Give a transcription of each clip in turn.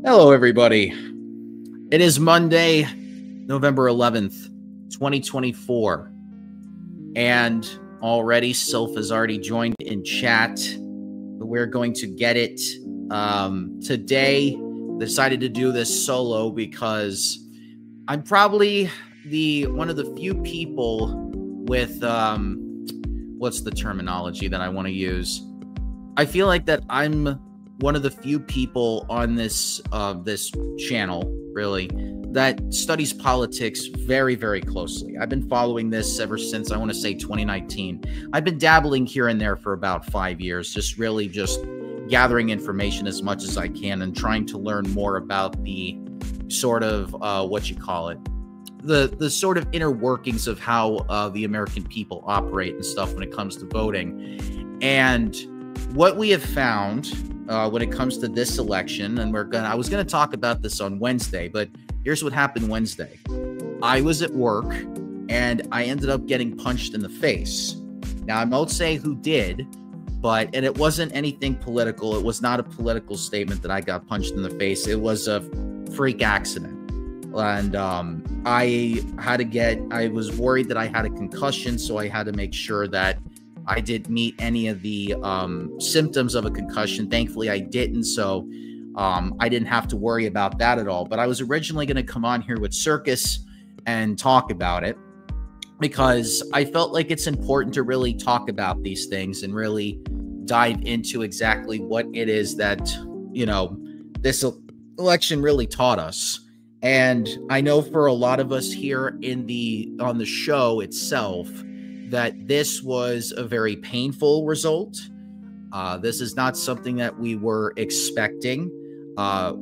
Hello, everybody. It is Monday, November 11th, 2024. And already, Sylph has already joined in chat. But we're going to get it today. Decided to do this solo because I'm probably one of the few people with what's the terminology that I want to use? I feel like that I'm one of the few people on this channel, really, that studies politics very, very closely. I've been following this ever since, I want to say, 2019. I've been dabbling here and there for about 5 years, just gathering information as much as I can and trying to learn more about the sort of, the sort of inner workings of how the American people operate and stuff when it comes to voting. And what we have found when it comes to this election, and I was gonna talk about this on Wednesday, but here's what happened Wednesday. I was at work and I ended up getting punched in the face. Now, I won't say who did, and it wasn't anything political. It was not a political statement that I got punched in the face. It was a freak accident. And I was worried that I had a concussion, so I had to make sure that I didn't meet any of the symptoms of a concussion. Thankfully, I didn't, so I didn't have to worry about that at all. But I was originally going to come on here with Circus and talk about it because I felt like it's important to really talk about these things and really dive into exactly what it is that, this election really taught us. And I know for a lot of us here on the show itself, that this was a very painful result. This is not something that we were expecting, I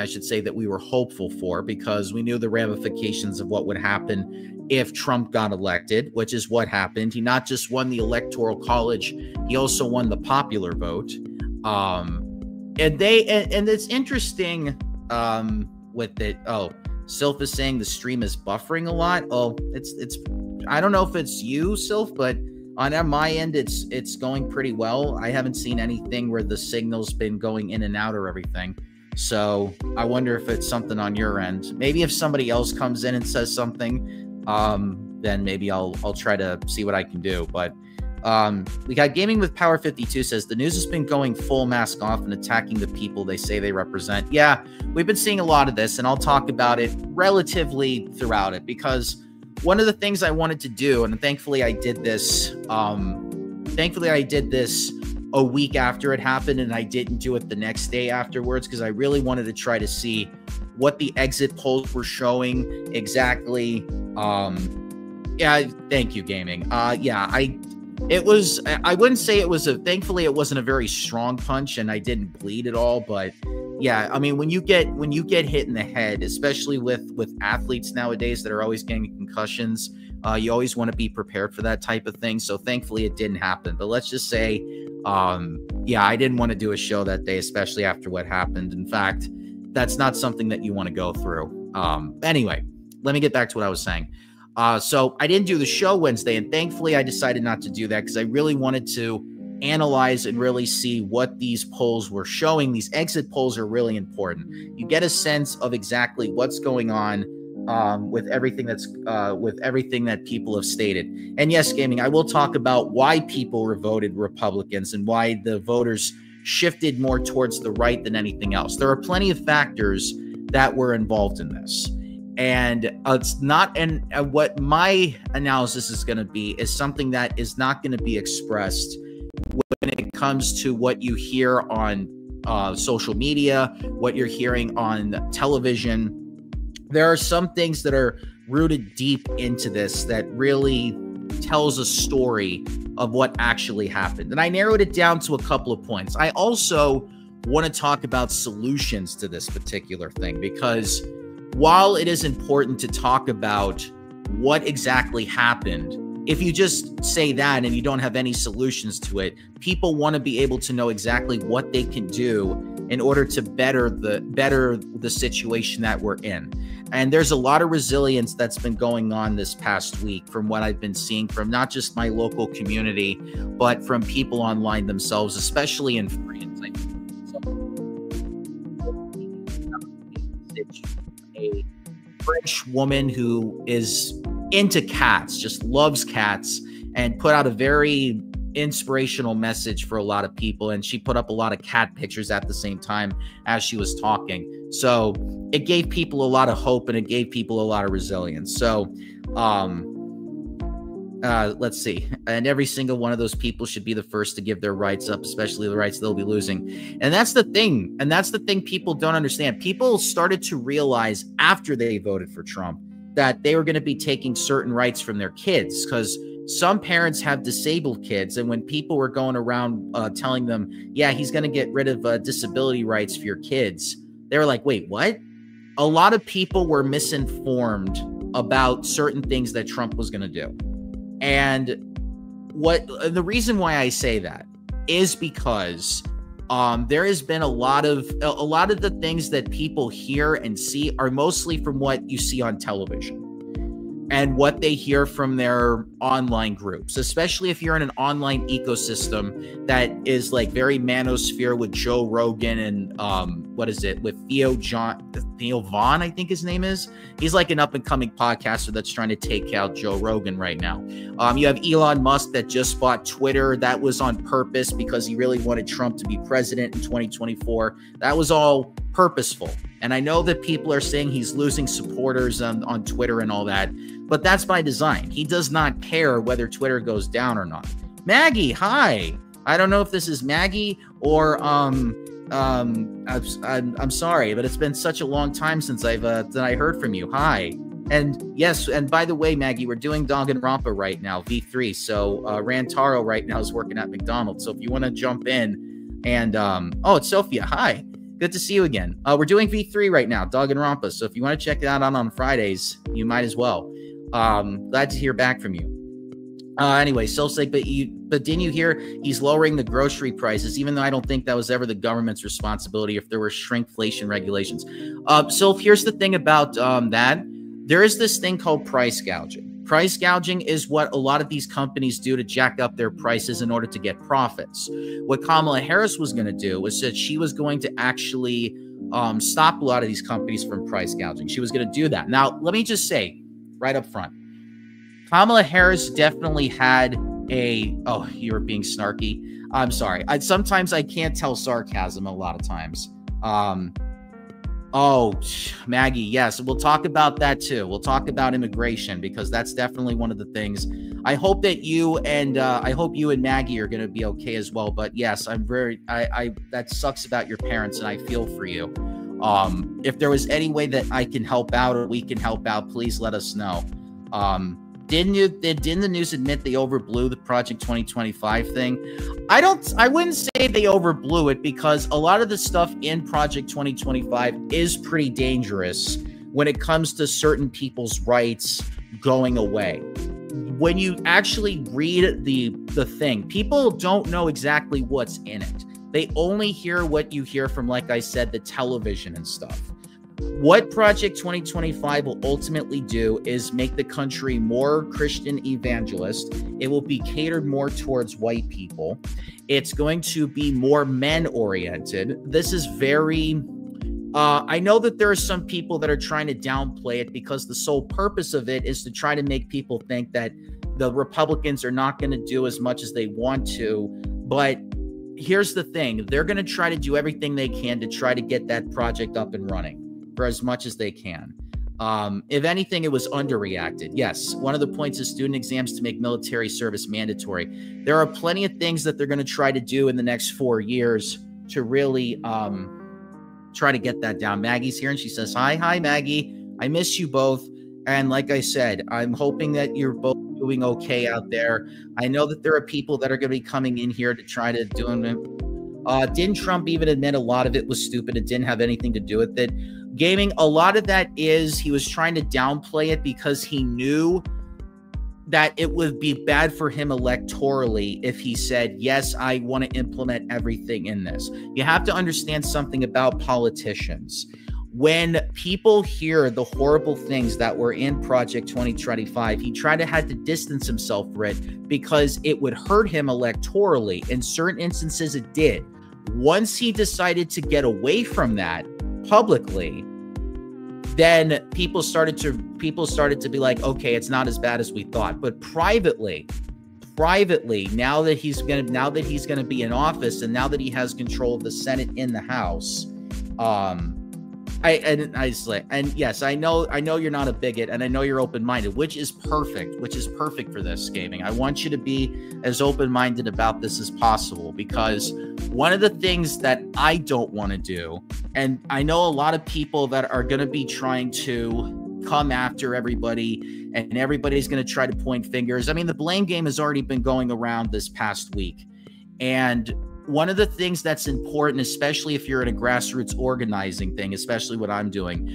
should say, that we were hopeful for, because we knew the ramifications of what would happen if Trump got elected, which is what happened. He not just won the Electoral College, he also won the popular vote. And it's interesting with it. Oh, Sylph is saying the stream is buffering a lot. Oh, it's I don't know if it's you, Sylph, but on my end, it's going pretty well. I haven't seen anything where the signal's been going in and out or everything. So I wonder if it's something on your end. Maybe if somebody else comes in and says something, then maybe I'll try to see what I can do. But we got Gaming with Power 52 says the news has been going full mask off and attacking the people they say they represent. Yeah, we've been seeing a lot of this, and I'll talk about it relatively throughout it, because one of the things I wanted to do, and thankfully I did this a week after it happened, and I didn't do it the next day afterwards, because I really wanted to try to see what the exit polls were showing exactly. Yeah, thank you, Gaming. I wouldn't say it was thankfully it wasn't a very strong punch and I didn't bleed at all, but yeah, I mean, when you get hit in the head, especially with athletes nowadays that are always getting concussions, you always want to be prepared for that type of thing. So thankfully it didn't happen. But let's just say, I didn't want to do a show that day, especially after what happened. In fact, that's not something that you want to go through. Anyway, let me get back to what I was saying. So I didn't do the show Wednesday, and thankfully I decided not to do that because I really wanted to analyze and really see what these polls were showing. These exit polls are really important. You get a sense of exactly what's going on with everything that people have stated. And yes, Gaming, I will talk about why people voted Republicans and why the voters shifted more towards the right than anything else. There are plenty of factors that were involved in this. And it's not, and what my analysis is going to be is something that is not going to be expressed when it comes to what you hear on social media, what you're hearing on television. There are some things that are rooted deep into this that really tells a story of what actually happened. And I narrowed it down to a couple of points. I also want to talk about solutions to this particular thing, because while it is important to talk about what exactly happened, if you just say that and you don't have any solutions to it, people want to be able to know exactly what they can do in order to better the situation that we're in. And there's a lot of resilience that's been going on this past week from what I've been seeing from not just my local community, but from people online themselves, especially in France. French woman who is into cats, just loves cats, and put out a very inspirational message for a lot of people. And she put up a lot of cat pictures at the same time as she was talking. So it gave people a lot of hope, and it gave people a lot of resilience. So, let's see. And every single one of those people should be the first to give their rights up, especially the rights they'll be losing. And that's the thing. And that's the thing people don't understand. People started to realize after they voted for Trump that they were going to be taking certain rights from their kids, because some parents have disabled kids. And when people were going around telling them, yeah, he's going to get rid of disability rights for your kids, they were like, wait, what? A lot of people were misinformed about certain things that Trump was going to do. And the reason why I say that is because there has been a lot of the things that people hear and see are mostly from what you see on television and what they hear from their online groups, especially if you're in an online ecosystem that is like very manosphere with Joe Rogan and with Theo Vaughn, I think his name is. He's like an up-and-coming podcaster that's trying to take out Joe Rogan right now. You have Elon Musk that just bought Twitter. That was on purpose because he really wanted Trump to be president in 2024. That was all purposeful. And I know that people are saying he's losing supporters on Twitter and all that, but that's by design. He does not care whether Twitter goes down or not. Maggie, hi. I don't know if this is Maggie or I'm sorry, but it's been such a long time since I heard from you. Hi. And yes, and by the way, Maggie, we're doing Danganronpa right now, V3. So Rantaro right now is working at McDonald's. So if you want to jump in and oh, it's Sophia. Hi. Good to see you again. We're doing V3 right now, Danganronpa. So if you want to check it out on Fridays, you might as well. Glad to hear back from you. Anyway, Silsek, but didn't you hear he's lowering the grocery prices, even though I don't think that was ever the government's responsibility if there were shrinkflation regulations. So here's the thing about that. There is this thing called price gouging. Price gouging is what a lot of these companies do to jack up their prices in order to get profits. What Kamala Harris was going to do was that she was going to actually stop a lot of these companies from price gouging. She was going to do that. Now, let me just say right up front, Kamala Harris definitely had oh, you're being snarky. I'm sorry. Sometimes I can't tell sarcasm a lot of times. Oh, Maggie, yes, we'll talk about that too. We'll talk about immigration because that's definitely one of the things. I hope that you and Maggie are going to be okay as well. But yes, that sucks about your parents, and I feel for you. If there was any way that I can help out or we can help out, please let us know. Didn't the news admit they overblew the Project 2025 thing? I wouldn't say they overblew it, because a lot of the stuff in Project 2025 is pretty dangerous when it comes to certain people's rights going away. When you actually read the thing, people don't know exactly what's in it. They only hear what you hear from, like I said, the television and stuff. What Project 2025 will ultimately do is make the country more Christian evangelist. It will be catered more towards white people. It's going to be more men-oriented. This is very... I know that there are some people that are trying to downplay it because the sole purpose of it is to try to make people think that the Republicans are not going to do as much as they want to. But here's the thing. They're going to try to do everything they can to try to get that project up and running for as much as they can. If anything, it was underreacted. Yes, one of the points is student exams to make military service mandatory. There are plenty of things that they're going to try to do in the next 4 years to really try to get that down. Maggie's here and she says, hi, Maggie. I miss you both. And like I said, I'm hoping that you're both doing okay out there. I know that there are people that are going to be coming in here to try to do it. Didn't Trump even admit a lot of it was stupid? It didn't have anything to do with it. Gaming, a lot of that is he was trying to downplay it because he knew that it would be bad for him electorally if he said, yes, I want to implement everything in this. You have to understand something about politicians. When people hear the horrible things that were in Project 2025, he had to distance himself from it because it would hurt him electorally. In certain instances, it did. Once he decided to get away from that publicly, then people started to be like, okay, it's not as bad as we thought. But privately, now that he's gonna be in office, and now that he has control of the Senate in the House, yes, I know you're not a bigot, and I know you're open-minded, which is perfect for this, Gaming. I want you to be as open-minded about this as possible, because one of the things that I don't want to do, and I know a lot of people that are going to be trying to come after everybody, and everybody's going to try to point fingers. I mean, the blame game has already been going around this past week, and one of the things that's important, especially if you're in a grassroots organizing thing, especially what I'm doing,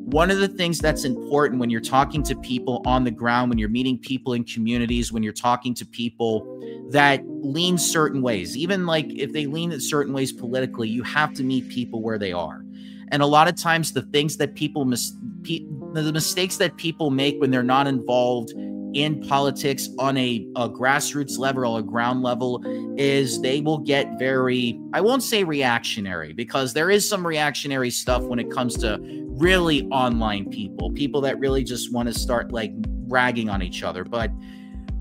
one of the things that's important when you're talking to people on the ground, when you're meeting people in communities, when you're talking to people that lean certain ways, even like if they lean in certain ways politically, you have to meet people where they are. And a lot of times the things that the mistakes that people make when they're not involved in politics on a grassroots level or a ground level is they will get very, I won't say reactionary, because there is some reactionary stuff when it comes to really online people that really just want to start like ragging on each other. But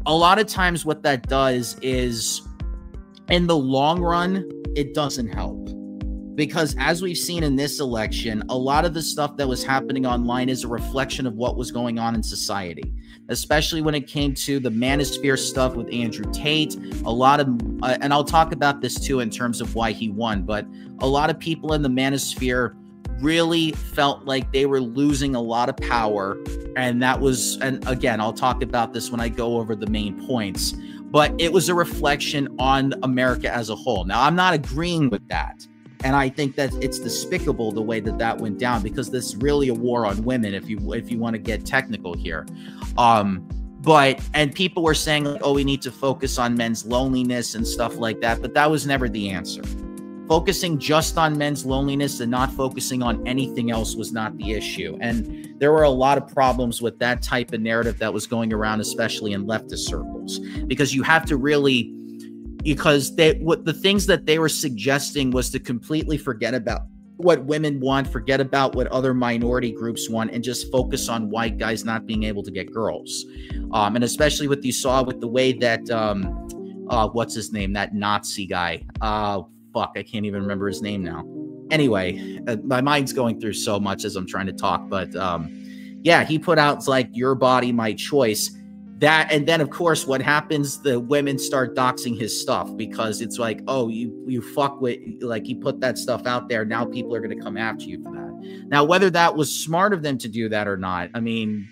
a lot of times what that does is, in the long run, it doesn't help. Because as we've seen in this election, a lot of the stuff that was happening online is a reflection of what was going on in society, especially when it came to the manosphere stuff with Andrew Tate. A lot of, and I'll talk about this too in terms of why he won, but a lot of people in the manosphere really felt like they were losing a lot of power. And that was, and again, I'll talk about this when I go over the main points, but it was a reflection on America as a whole. Now, I'm not agreeing with that. And I think that it's despicable the way that went down, because this is really a war on women, if you want to get technical here. And people were saying, like, oh, we need to focus on men's loneliness and stuff like that. But that was never the answer. Focusing just on men's loneliness and not focusing on anything else was not the issue. And there were a lot of problems with that type of narrative that was going around, especially in leftist circles, because you have to really, because the things that they were suggesting was to completely forget about what women want, forget about what other minority groups want, and just focus on white guys not being able to get girls. And especially what you saw with the way that, what's his name? That Nazi guy. Fuck, I can't even remember his name now. Anyway, my mind's going through so much as I'm trying to talk, but yeah, he put out, it's like, your body, my choice. That, and then of course what happens, the women start doxing his stuff, because it's like, oh, you fuck with, like, he put that stuff out there, now people are going to come after you for that. Now, whether that was smart of them to do that or not, I mean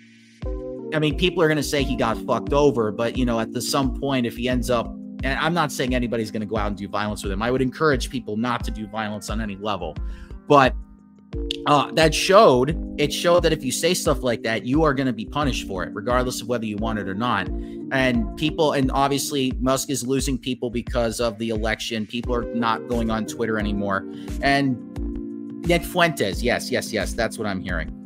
people are going to say he got fucked over, but you know, at some point, if he ends up, and I'm not saying anybody's going to go out and do violence with him, I would encourage people not to do violence on any level, but it showed that if you say stuff like that, you are going to be punished for it, regardless of whether you want it or not. And people, and obviously Musk is losing people because of the election. People are not going on Twitter anymore. And Nick Fuentes, yes, that's what I'm hearing.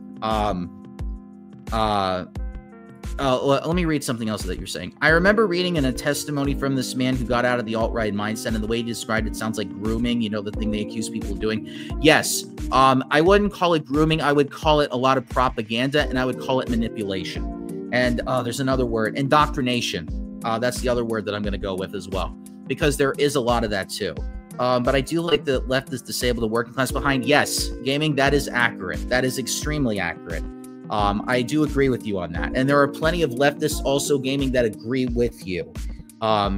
Let me read something else that you're saying. I remember reading in a testimony from this man who got out of the alt-right mindset, and the way he described it sounds like grooming, you know, the thing they accuse people of doing. Yes, I wouldn't call it grooming. I would call it a lot of propaganda, and I would call it manipulation. And there's another word, indoctrination. That's the other word that I'm going to go with as well, because there is a lot of that too. But I do like the leftists disable the working class behind. Yes, Gaming, that is accurate. That is extremely accurate. I do agree with you on that. And there are plenty of leftists also, Gaming, that agree with you,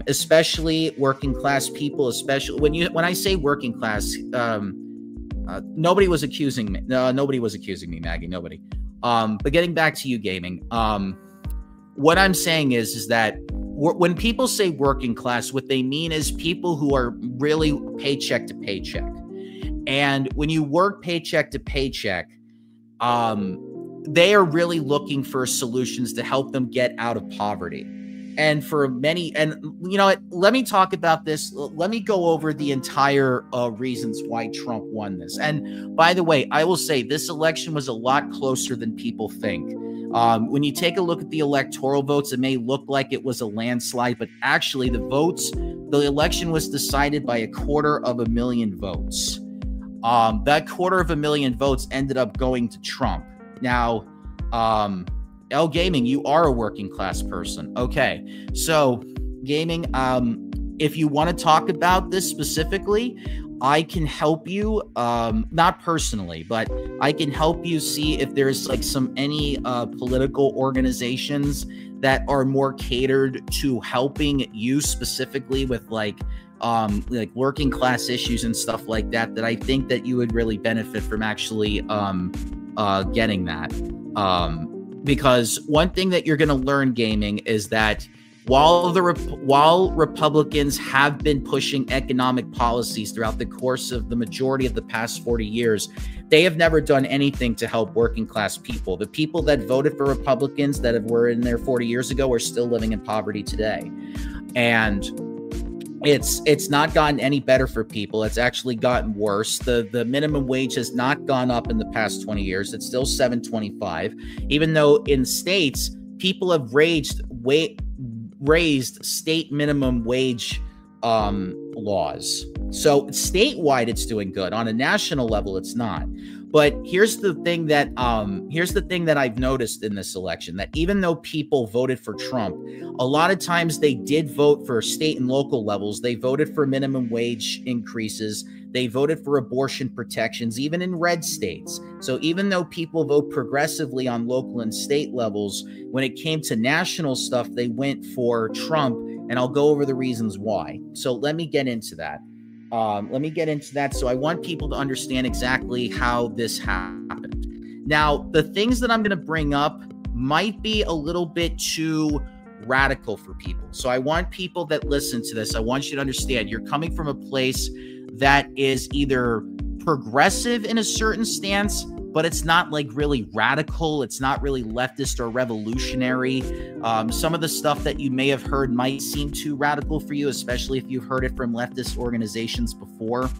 especially working class people, especially when I say working class, nobody was accusing me. No, nobody was accusing me, Maggie, nobody. But getting back to you, Gaming, what I'm saying is that when people say working class, what they mean is people who are really paycheck to paycheck. And when you work paycheck to paycheck, they are really looking for solutions to help them get out of poverty. And for many, and you know what, let me talk about this. Let me go over the entire reasons why Trump won this. And by the way, I will say this election was a lot closer than people think. When you take a look at the electoral votes, it may look like it was a landslide, but actually the election was decided by 250,000 votes. That 250,000 votes ended up going to Trump. Now, L Gaming, you are a working class person. Okay. So Gaming, if you want to talk about this specifically, I can help you, not personally, but I can help you see if there's like any political organizations that are more catered to helping you specifically with like working class issues and stuff like that, that I think that you would really benefit from actually getting that. Because one thing that you're going to learn, Gaming, is that while Republicans have been pushing economic policies throughout the course of the majority of the past 40 years, they have never done anything to help working class people. The people that voted for Republicans that were in there 40 years ago are still living in poverty today. And it's not gotten any better for people. It's actually gotten worse. The minimum wage has not gone up in the past 20 years. It's still $7.25, even though in states, people have raised state minimum wage laws. So statewide, it's doing good. On a national level, it's not. But here's the thing that I've noticed in this election, that even though people voted for Trump, a lot of times they did vote for state and local levels. They voted for minimum wage increases. They voted for abortion protections, even in red states. So even though people vote progressively on local and state levels, when it came to national stuff, they went for Trump. And I'll go over the reasons why. So let me get into that. So I want people to understand exactly how this happened. Now, the things that I'm going to bring up might be a little bit too radical for people. So I want people that listen to this, I want you to understand you're coming from a place that is either progressive in a certain stance, but it's not like really radical. It's not really leftist or revolutionary. Some of the stuff that you may have heard might seem too radical for you, especially if you've heard it from leftist organizations before.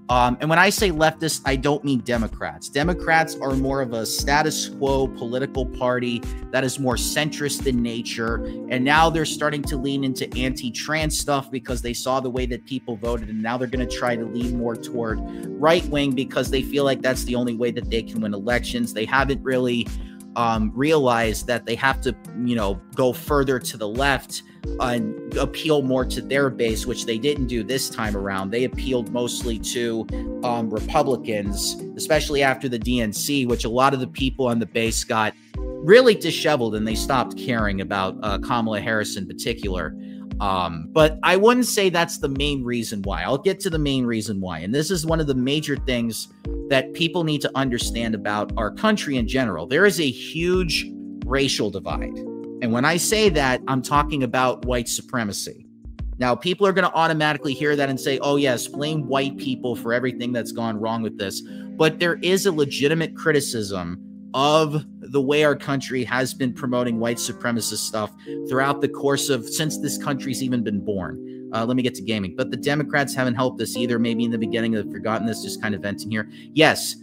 And when I say leftist, I don't mean Democrats. Democrats are more of a status quo political party that is more centrist in nature. And now they're starting to lean into anti-trans stuff because they saw the way that people voted. And now they're going to try to lean more toward right wing because they feel like that's the only way that they can win elections. They haven't really realized that they have to, go further to the left and appeal more to their base, which they didn't do this time around. They appealed mostly to Republicans, especially after the DNC, which a lot of the people on the base got really disheveled and they stopped caring about Kamala Harris in particular. But I wouldn't say that's the main reason why. I'll get to the main reason why. And this is one of the major things that people need to understand about our country in general. There is a huge racial divide. And when I say that, I'm talking about white supremacy. Now, people are going to automatically hear that and say, oh, yes, blame white people for everything that's gone wrong with this. But there is a legitimate criticism of the way our country has been promoting white supremacist stuff throughout the course of since this country's even been born. Let me get to gaming. But the Democrats haven't helped us either. Maybe in the beginning I've forgotten this, just kind of venting here. Yes.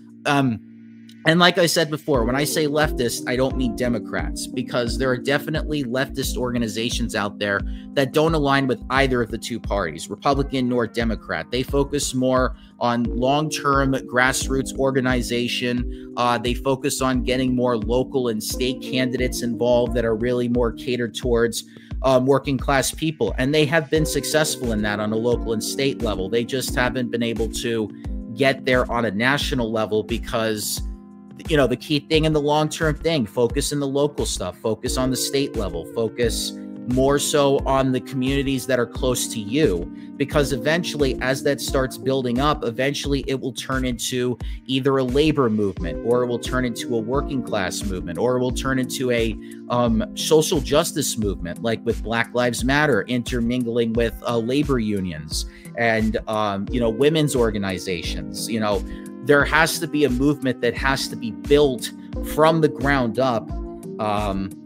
And like I said before, when I say leftist, I don't mean Democrats, because there are definitely leftist organizations out there that don't align with either of the two parties, Republican nor Democrat. They focus more on long-term grassroots organization. They focus on getting more local and state candidates involved that are really more catered towards working class people. And they have been successful in that on a local and state level. They just haven't been able to get there on a national level because the key thing in the long-term thing, focus in the local stuff, focus on the state level, focus more so on the communities that are close to you, because eventually as that starts building up, eventually it will turn into either a labor movement, or it will turn into a working class movement, or it will turn into a social justice movement, like with Black Lives Matter intermingling with labor unions and, women's organizations. There has to be a movement that has to be built from the ground up.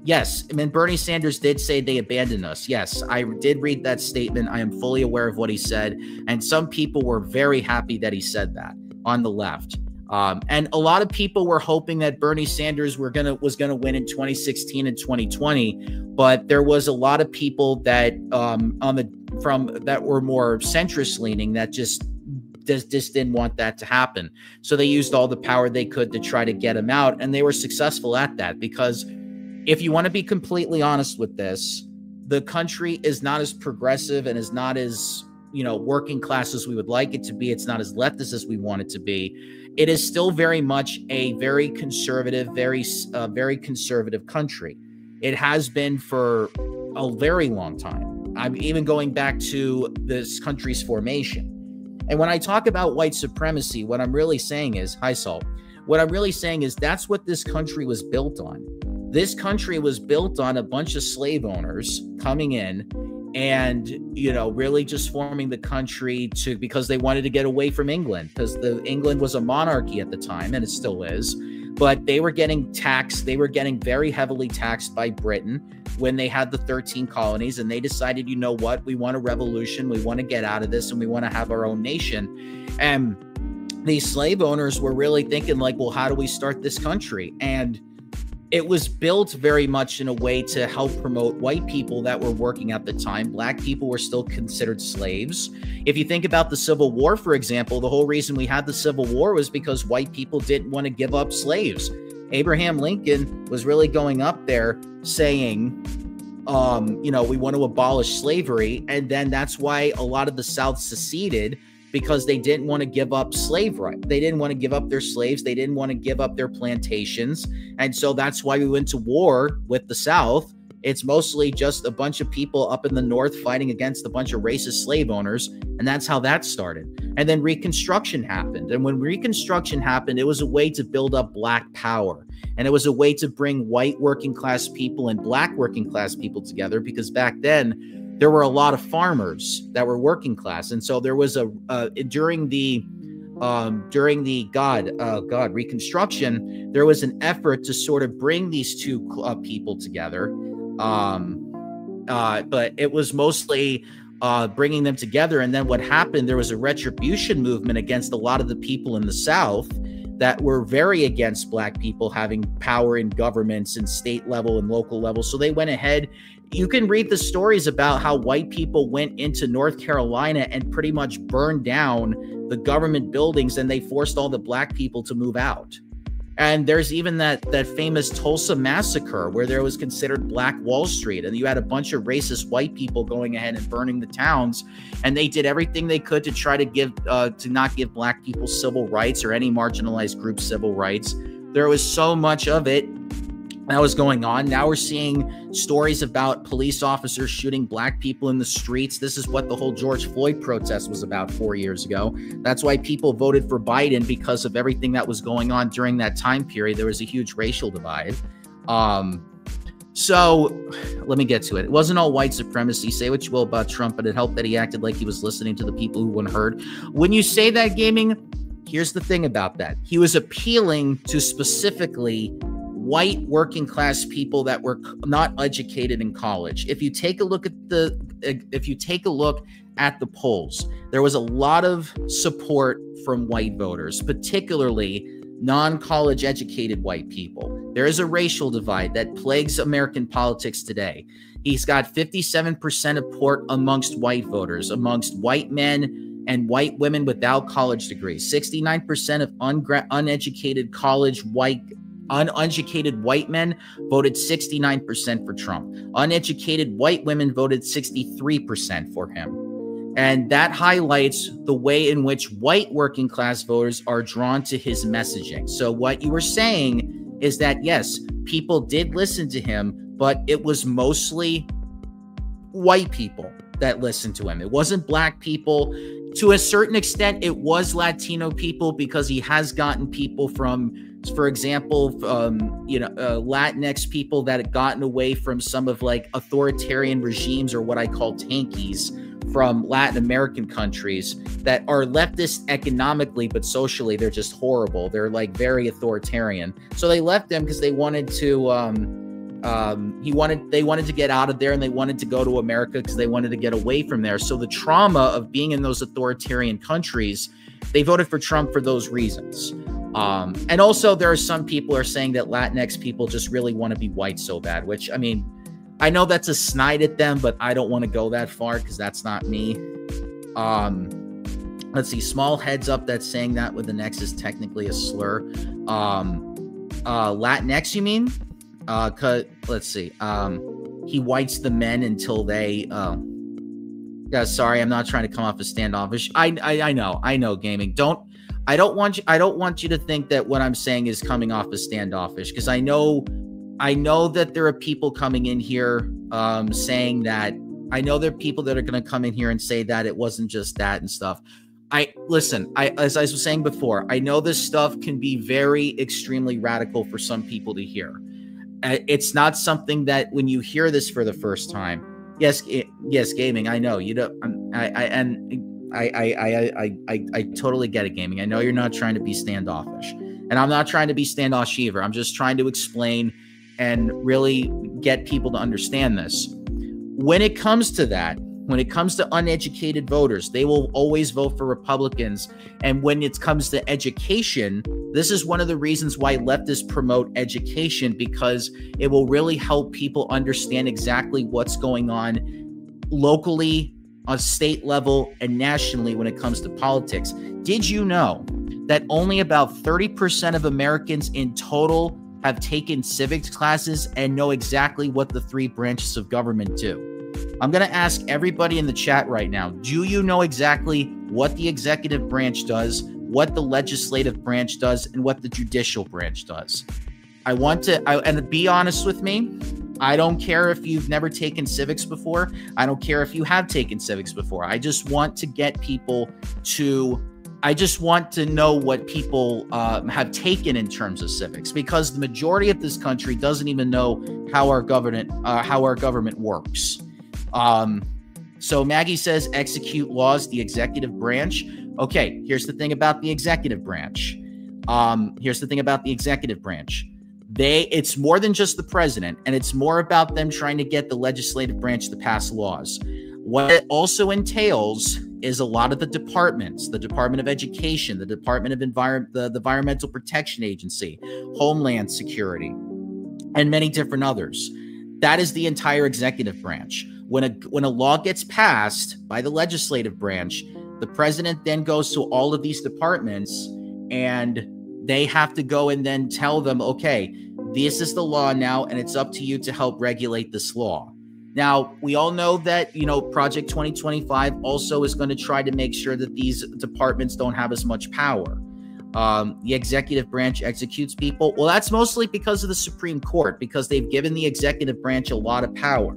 Yes, I mean, Bernie Sanders did say they abandoned us. Yes, I did read that statement. I am fully aware of what he said. And some people were very happy that he said that on the left. And a lot of people were hoping that Bernie Sanders was gonna win in 2016 and 2020. But there was a lot of people that that were more centrist leaning that just just didn't want that to happen. So they used all the power they could to try to get him out, and they were successful at that. Because if you want to be completely honest with this, the country is not as progressive and is not as, you know, working class as we would like it to be. It's not as leftist as we want it to be. It is still very much a very conservative, very conservative country. It has been for a very long time. I'm even going back to this country's formation. And when I talk about white supremacy, what I'm really saying is, hi, Saul. What I'm really saying is that's what this country was built on. This country was built on a bunch of slave owners coming in and, you know, really just forming the country because they wanted to get away from England, because England was a monarchy at the time, and it still is. But they were getting taxed. They were getting very heavily taxed by Britain when they had the 13 colonies, and they decided, you know what, we want a revolution. We want to get out of this, and we want to have our own nation. And these slave owners were really thinking like, well, how do we start this country? And it was built very much in a way to help promote white people that were working at the time. Black people were still considered slaves. If you think about the Civil War, for example, the whole reason we had the Civil War was because white people didn't want to give up slaves. Abraham Lincoln was really going up there saying, you know, we want to abolish slavery. And then that's why a lot of the South seceded, because they didn't want to give up slave right. They didn't want to give up their slaves. They didn't want to give up their plantations. And so that's why we went to war with the South. It's mostly just a bunch of people up in the North fighting against a bunch of racist slave owners. And that's how that started. And then Reconstruction happened. And when Reconstruction happened, it was a way to build up Black power. And it was a way to bring white working class people and Black working class people together, because back then, there were a lot of farmers that were working class. And so there was during the Reconstruction, there was an effort to sort of bring these two people together. But it was mostly bringing them together. And then what happened, there was a retribution movement against a lot of the people in the South that were very against Black people having power in governments and state level and local level. So they went ahead. You can read the stories about how white people went into North Carolina and pretty much burned down the government buildings, and they forced all the Black people to move out. And there's even that famous Tulsa massacre where there was considered Black Wall Street, and you had a bunch of racist white people going ahead and burning the towns, and they did everything they could to try to not give Black people civil rights or any marginalized group civil rights. There was so much of it that was going on. Now we're seeing stories about police officers shooting Black people in the streets. This is what the whole George Floyd protest was about 4 years ago. That's why people voted for Biden, because of everything that was going on during that time period. There was a huge racial divide. So let me get to it. It wasn't all white supremacy. Say what you will about Trump, but it helped that he acted like he was listening to the people who weren't heard. When you say that, Gaming, here's the thing about that. He was appealing to specifically white working class people that were not educated in college. If you take a look at the polls, there was a lot of support from white voters, particularly non-college educated white people. There is a racial divide that plagues American politics today. He's got 57% of support amongst white voters, amongst white men and white women without college degrees. 69% of uneducated white men voted 69% for Trump. Uneducated white women voted 63% for him. And that highlights the way in which white working class voters are drawn to his messaging. So what you were saying is that, yes, people did listen to him, but it was mostly white people that listened to him. It wasn't Black people. To a certain extent, it was Latino people, because he has gotten people from, for example, Latinx people that had gotten away from some of like authoritarian regimes, or what I call tankies, from Latin American countries that are leftist economically, but socially they're just horrible. They're like very authoritarian. So they left them because they wanted to they wanted to get out of there, and they wanted to go to America because they wanted to get away from there. So the trauma of being in those authoritarian countries, they voted for Trump for those reasons. And also there are some people are saying that Latinx people just really want to be white so bad, which, I mean, I know that's a snide at them, but I don't want to go that far because that's not me. let's see, small heads up that saying that with an X is technically a slur. Latinx, you mean? Let's see. He whites the men until they, yeah, sorry, I'm not trying to come off as standoffish. I know, gaming. I don't want you to think that what I'm saying is coming off as standoffish, because I know that there are people coming in here saying that. I know there are people that are going to come in here and say that it wasn't just that and stuff. Listen, as I was saying before, I know this stuff can be very extremely radical for some people to hear. It's not something that when you hear this for the first time, yes, gaming. I know you don't. I totally get it, gaming. I know you're not trying to be standoffish, and I'm not trying to be standoffish either. I'm just trying to explain and really get people to understand this. When it comes to that, when it comes to uneducated voters, they will always vote for Republicans. And when it comes to education, this is one of the reasons why leftists promote education, because it will really help people understand exactly what's going on locally, on state level, and nationally when it comes to politics. Did you know that only about 30% of Americans in total have taken civics classes and know exactly what the three branches of government do? I'm going to ask everybody in the chat right now, do you know exactly what the executive branch does, what the legislative branch does, and what the judicial branch does? And be honest with me, I don't care if you've never taken civics before. I don't care if you have taken civics before. I just want to get people to, I just want to know what people have taken in terms of civics, because the majority of this country doesn't even know how our government works. So Maggie says, execute laws, the executive branch. Okay, here's the thing about the executive branch. It's more than just the president, and it's more about them trying to get the legislative branch to pass laws. What it also entails is a lot of the departments, the Department of Education, the Department of the Environmental Protection Agency, Homeland Security, and many different others. That is the entire executive branch. When a law gets passed by the legislative branch, the president then goes to all of these departments, and they have to go and then tell them, okay, this is the law now, and it's up to you to help regulate this law. Now, we all know that, Project 2025 also is going to try to make sure that these departments don't have as much power. The executive branch executes people. Well, that's mostly because of the Supreme Court, because they've given the executive branch a lot of power.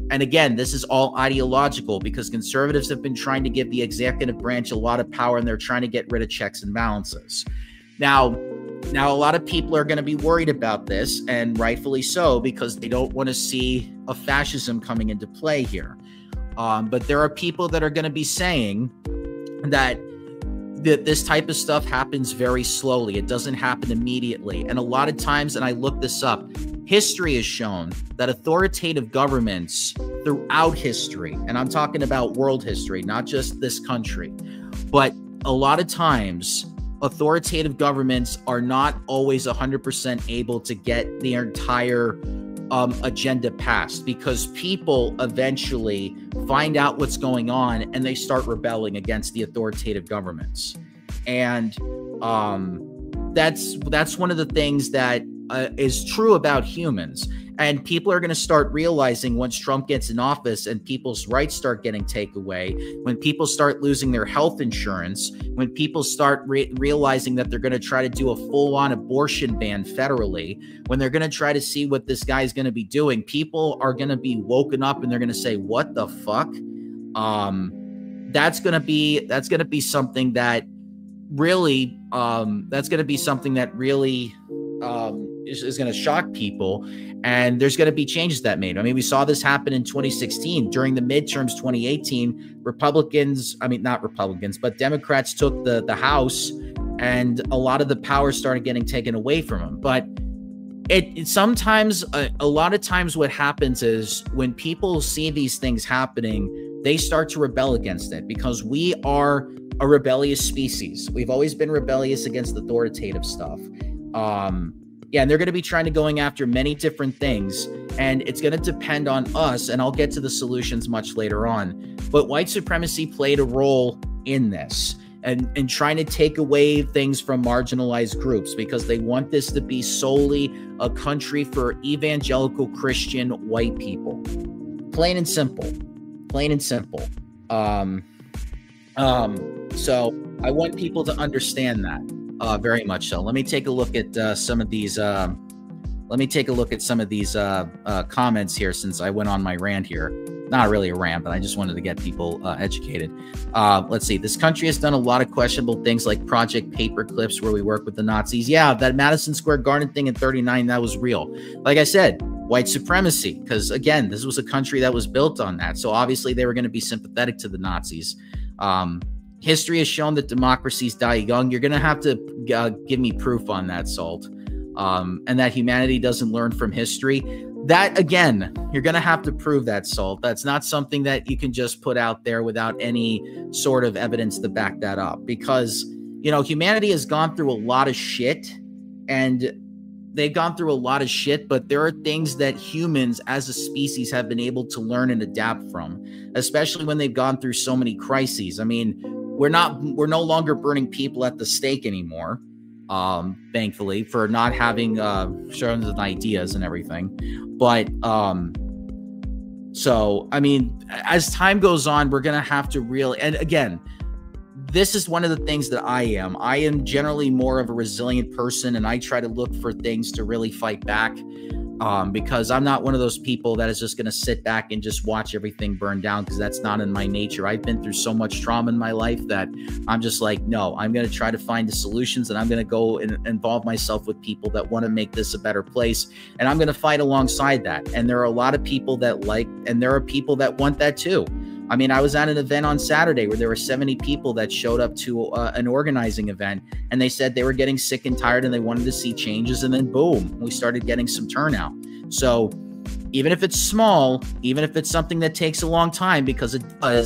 And again, this is all ideological, because conservatives have been trying to give the executive branch a lot of power, and they're trying to get rid of checks and balances. Now a lot of people are going to be worried about this, and rightfully so, because they don't want to see a fascism coming into play here. But there are people that are going to be saying that this type of stuff happens very slowly. It doesn't happen immediately. And a lot of times, and I looked this up, history has shown that authoritative governments throughout history, and I'm talking about world history, not just this country, but a lot of times authoritative governments are not always 100% able to get their entire agenda passed, because people eventually find out what's going on and they start rebelling against the authoritative governments. And that's one of the things that is true about humans. And people are going to start realizing once Trump gets in office and people's rights start getting taken away, when people start losing their health insurance, when people start realizing that they're going to try to do a full-on abortion ban federally, when they're going to try to see what this guy is going to be doing, people are going to be woken up and they're going to say, what the fuck? That's going to be something that really, is going to shock people, and there's going to be changes that made. I mean, we saw this happen in 2016 during the midterms. 2018, not Republicans, but Democrats took the House, and a lot of the power started getting taken away from them. But sometimes, a lot of times what happens is when people see these things happening, they start to rebel against it, because we are a rebellious species. We've always been rebellious against authoritative stuff. Yeah, and they're going to be trying to going after many different things, and it's going to depend on us, and I'll get to the solutions much later on. But white supremacy played a role in this, and trying to take away things from marginalized groups because they want this to be solely a country for evangelical Christian white people. Plain and simple. Plain and simple. So I want people to understand that very much so. Let me take a look at some of these. Let me take a look at some of these comments here since I went on my rant here. Not really a rant, but I just wanted to get people educated. Let's see. This country has done a lot of questionable things like Project Paperclips, where we work with the Nazis. Yeah, that Madison Square Garden thing in '39, that was real. Like I said, white supremacy, because again, this was a country that was built on that. So obviously they were going to be sympathetic to the Nazis. History has shown that democracies die young. You're going to have to give me proof on that, Salt. And that humanity doesn't learn from history. That, again, you're going to have to prove that, Salt. That's not something that you can just put out there without any sort of evidence to back that up. Because, you know, humanity has gone through a lot of shit, and they've gone through a lot of shit, but there are things that humans as a species have been able to learn and adapt from, especially when they've gone through so many crises. I mean, we're no longer burning people at the stake anymore. Thankfully, for not having certain ideas and everything. But so I mean, as time goes on, we're gonna have to really, and again, this is one of the things that I am generally more of a resilient person, and I try to look for things to really fight back, because I'm not one of those people that is just going to sit back and just watch everything burn down, because that's not in my nature. I've been through so much trauma in my life that I'm just like, no, I'm going to try to find the solutions, and I'm going to go and involve myself with people that want to make this a better place, and I'm going to fight alongside that. And there are a lot of people that and there are people that want that too. I mean, I was at an event on Saturday where there were 70 people that showed up to an organizing event, and they said they were getting sick and tired and they wanted to see changes. And then boom, we started getting some turnout. So even if it's small, even if it's something that takes a long time, because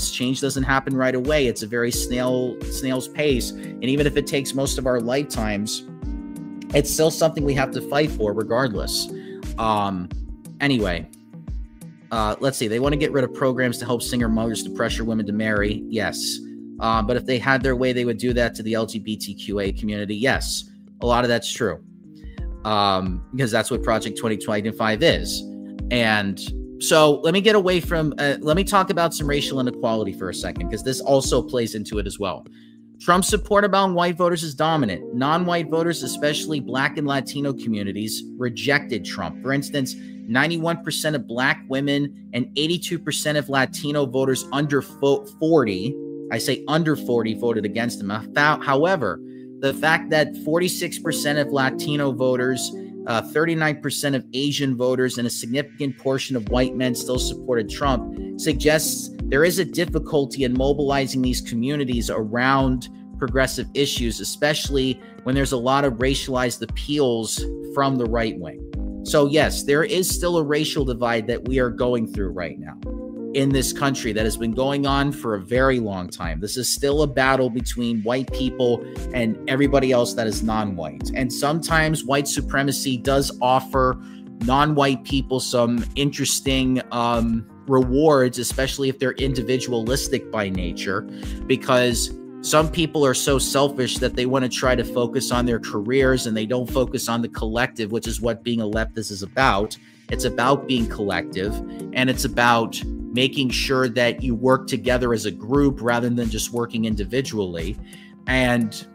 change doesn't happen right away. It's a very snail's pace. And even if it takes most of our lifetimes, it's still something we have to fight for regardless. Anyway. Let's see. They want to get rid of programs to help single mothers to pressure women to marry. Yes. But if they had their way, they would do that to the LGBTQA community. Yes. A lot of that's true. Because that's what Project 2025 is. And so let me get away from, let me talk about some racial inequality for a second, because this also plays into it as well. Trump's support among white voters is dominant. Non-white voters, especially Black and Latino communities, rejected Trump. For instance, 91% of Black women and 82% of Latino voters under 40, I say under 40, voted against him. However, the fact that 46% of Latino voters, 39% of Asian voters, and a significant portion of white men still supported Trump suggests there is a difficulty in mobilizing these communities around progressive issues, especially when there's a lot of racialized appeals from the right wing. So yes, there is still a racial divide that we are going through right now in this country that has been going on for a very long time. This is still a battle between white people and everybody else that is non-white. And sometimes white supremacy does offer non-white people some interesting rewards, especially if they're individualistic by nature, because some people are so selfish that they want to try to focus on their careers and they don't focus on the collective, which is what being a leftist is about. It's about being collective, and it's about making sure that you work together as a group rather than just working individually. And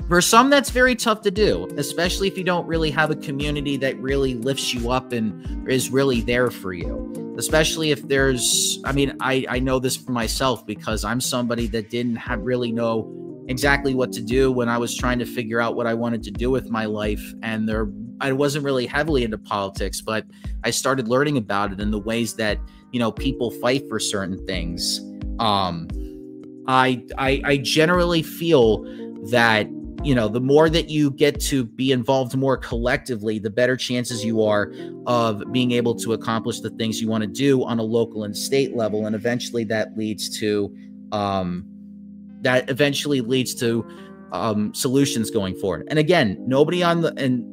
for some, that's very tough to do, especially if you don't really have a community that really lifts you up and is really there for you. Especially if there's, I mean, I know this for myself because I'm somebody that didn't really know exactly what to do when I was trying to figure out what I wanted to do with my life. And I wasn't really heavily into politics, but I started learning about it and the ways that, you know, people fight for certain things. I generally feel that, you know, the more that you get to be involved more collectively, the better chances you are of being able to accomplish the things you want to do on a local and state level. And eventually that leads to solutions going forward. And again, nobody on the,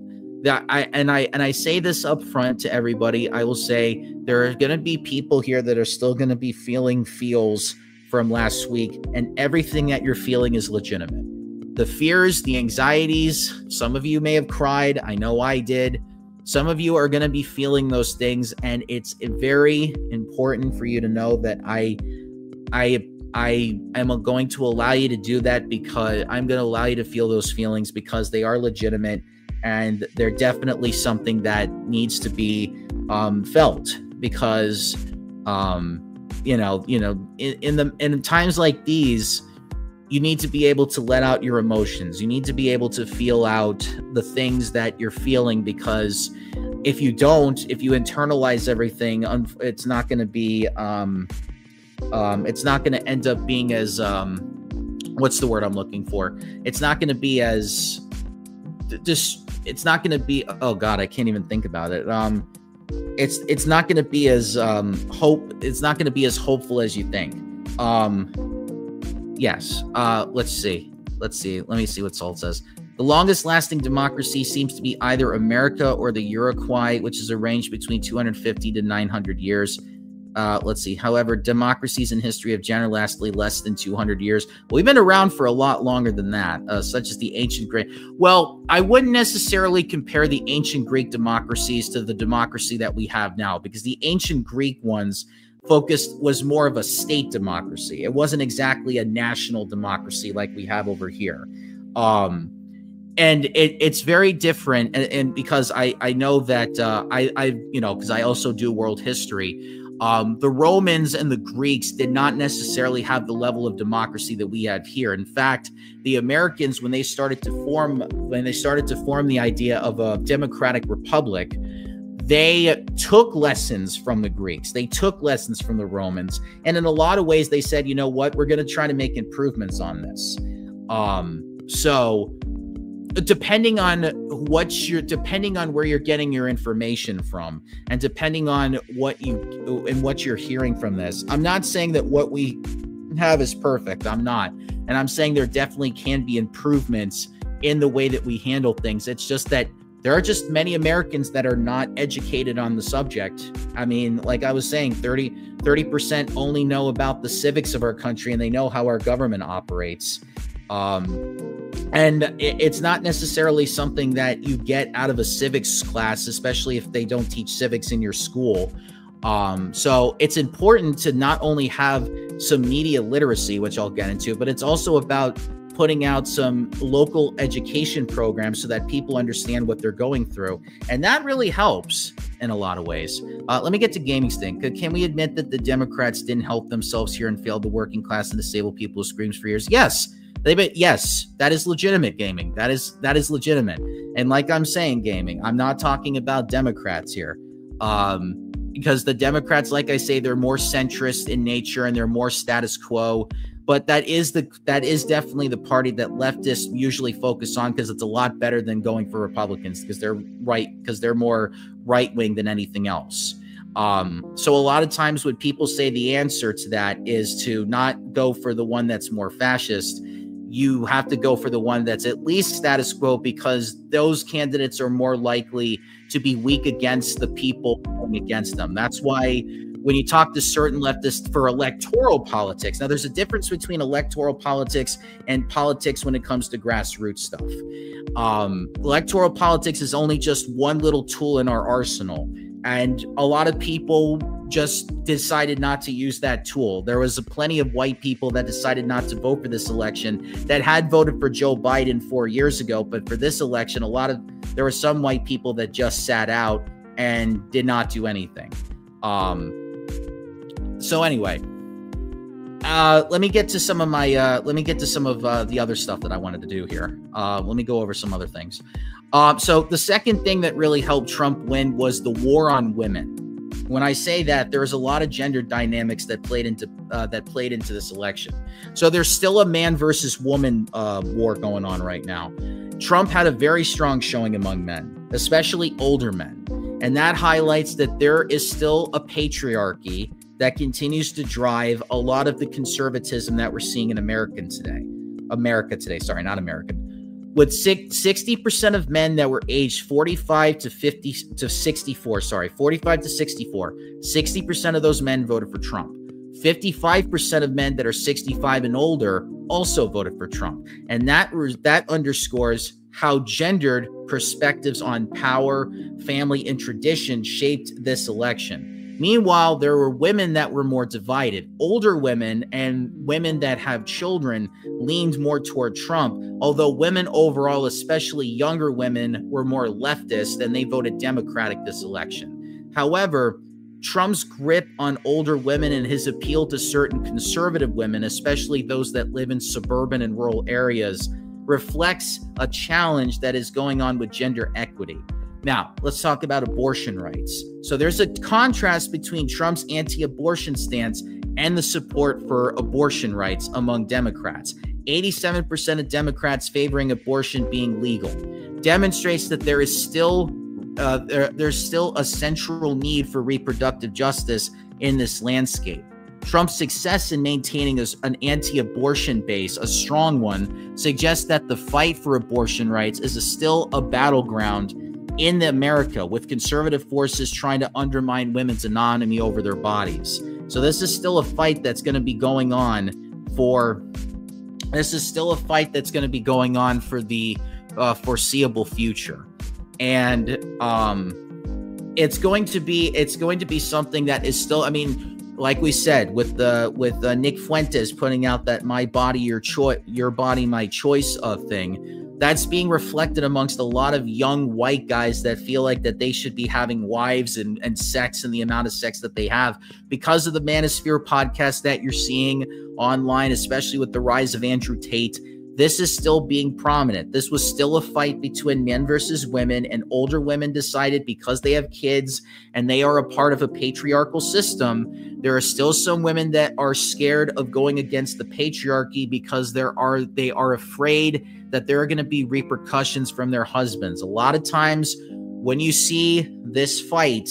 I say this up front to everybody. I will say there are going to be people here that are still going to be feeling feels from last week, and everything that you're feeling is legitimate. The fears, the anxieties, some of you may have cried. I know I did. Some of you are going to be feeling those things, and it's very important for you to know that I am going to allow you to do that, because I'm going to allow you to feel those feelings because they are legitimate, and they're definitely something that needs to be felt, because in times like these, you need to be able to let out your emotions. You need to be able to feel out the things that you're feeling, because if you don't, if you internalize everything, it's not going to be, it's not going to end up being as, what's the word I'm looking for? It's not going to be as, it's not going to be, oh God, I can't even think about it. It's not going to be as, it's not going to be as hopeful as you think. Yes. Let's see. Let me see what Salt says. The longest lasting democracy seems to be either America or the Uruguay, which is a range between 250 to 900 years. Let's see. However, democracies in history have generally lasted less than 200 years. Well, we've been around for a lot longer than that, such as the ancient Greek. Well, I wouldn't necessarily compare the ancient Greek democracies to the democracy that we have now, because the ancient Greek ones was more of a state democracy. It wasn't exactly a national democracy like we have over here. And it's very different. And because I know that because I also do world history, the Romans and the Greeks did not necessarily have the level of democracy that we have here. In fact, the Americans, when they started to form the idea of a democratic republic, they took lessons from the Greeks. They took lessons from the Romans. And in a lot of ways, they said, you know what, we're going to try to make improvements on this. So depending on where you're getting your information from, and depending on what you're hearing from this, I'm not saying that what we have is perfect. I'm not. And I'm saying there definitely can be improvements in the way that we handle things. It's just that there are just many Americans that are not educated on the subject. I mean, like I was saying, 30% only know about the civics of our country, and they know how our government operates. And it's not necessarily something that you get out of a civics class, especially if they don't teach civics in your school. So it's important to not only have some media literacy, which I'll get into, but it's also about putting out some local education programs so that people understand what they're going through. And that really helps in a lot of ways. Let me get to Gaming Stink. Can we admit that the Democrats didn't help themselves here and failed the working class and disabled people who screams for years? Yes. Yes, that is legitimate, Gaming. That is legitimate. And like I'm saying, Gaming, I'm not talking about Democrats here. Because the Democrats, like I say, they're more centrist in nature and they're more status quo. But that is definitely the party that leftists usually focus on, because it's a lot better than going for Republicans, because they're more right wing than anything else. So a lot of times when people say the answer to that is to not go for the one that's more fascist, you have to go for the one that's at least status quo, because those candidates are more likely to be weak against the people going against them. That's why when you talk to certain leftists for electoral politics, now there's a difference between electoral politics and politics when it comes to grassroots stuff. Electoral politics is only just one little tool in our arsenal. And a lot of people just decided not to use that tool. There was plenty of white people that decided not to vote for this election that had voted for Joe Biden 4 years ago. But for this election, there were some white people that just sat out and did not do anything. So anyway, let me get to some of the other stuff that I wanted to do here. Let me go over some other things. So the second thing that really helped Trump win was the war on women. When I say that, there's a lot of gender dynamics that played into this election. So there's still a man versus woman war going on right now. Trump had a very strong showing among men, especially older men. And that highlights that there is still a patriarchy that continues to drive a lot of the conservatism that we're seeing in America today, sorry, not American. With 60% of men that were aged 45 to 64, 60% of those men voted for Trump. 55% of men that are 65 and older also voted for Trump. And that underscores how gendered perspectives on power, family, and tradition shaped this election. Meanwhile, there were women that were more divided. Older women and women that have children leaned more toward Trump, although women overall, especially younger women, were more leftist and they voted Democratic this election. However, Trump's grip on older women and his appeal to certain conservative women, especially those that live in suburban and rural areas, reflects a challenge that is going on with gender equity. Now, let's talk about abortion rights. So there's a contrast between Trump's anti-abortion stance and the support for abortion rights among Democrats. 87% of Democrats favoring abortion being legal demonstrates that there is still there's still a central need for reproductive justice in this landscape. Trump's success in maintaining an anti-abortion base, a strong one, suggests that the fight for abortion rights is still a battleground in America, with conservative forces trying to undermine women's autonomy over their bodies. So this is still a fight that's going to be going on for the foreseeable future. And it's going to be something that is still, I mean, like we said, with Nick Fuentes putting out that "my body, your body, my choice" thing, that's being reflected amongst a lot of young white guys that feel like that they should be having wives and sex and the amount of sex that they have because of the Manosphere podcast that you're seeing online, especially with the rise of Andrew Tate. This is still being prominent. This was still a fight between men versus women, and older women decided because they have kids and they are a part of a patriarchal system, there are still some women that are scared of going against the patriarchy because they are afraid that there are going to be repercussions from their husbands. A lot of times when you see this fight,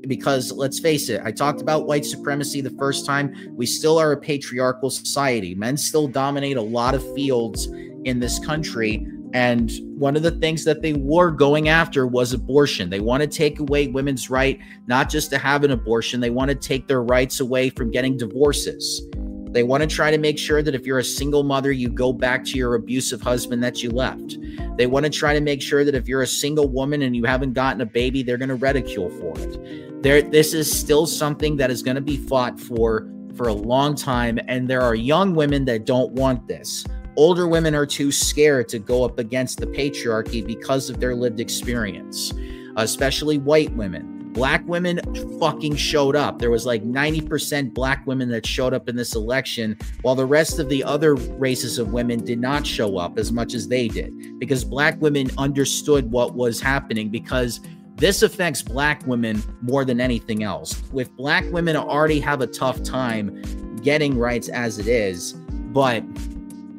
because let's face it, I talked about white supremacy the first time. We still are a patriarchal society. Men still dominate a lot of fields in this country. And one of the things that they were going after was abortion. They want to take away women's right, not just to have an abortion. They want to take their rights away from getting divorces. They want to try to make sure that if you're a single mother, you go back to your abusive husband that you left. They want to try to make sure that if you're a single woman and you haven't gotten a baby, they're going to ridicule for it. This is still something that is going to be fought for a long time, and there are young women that don't want this. Older women are too scared to go up against the patriarchy because of their lived experience, especially white women. Black women fucking showed up. There was like 90% black women that showed up in this election, while the rest of the other races of women did not show up as much as they did, because black women understood what was happening, because this affects black women more than anything else. With black women already have a tough time getting rights as it is, but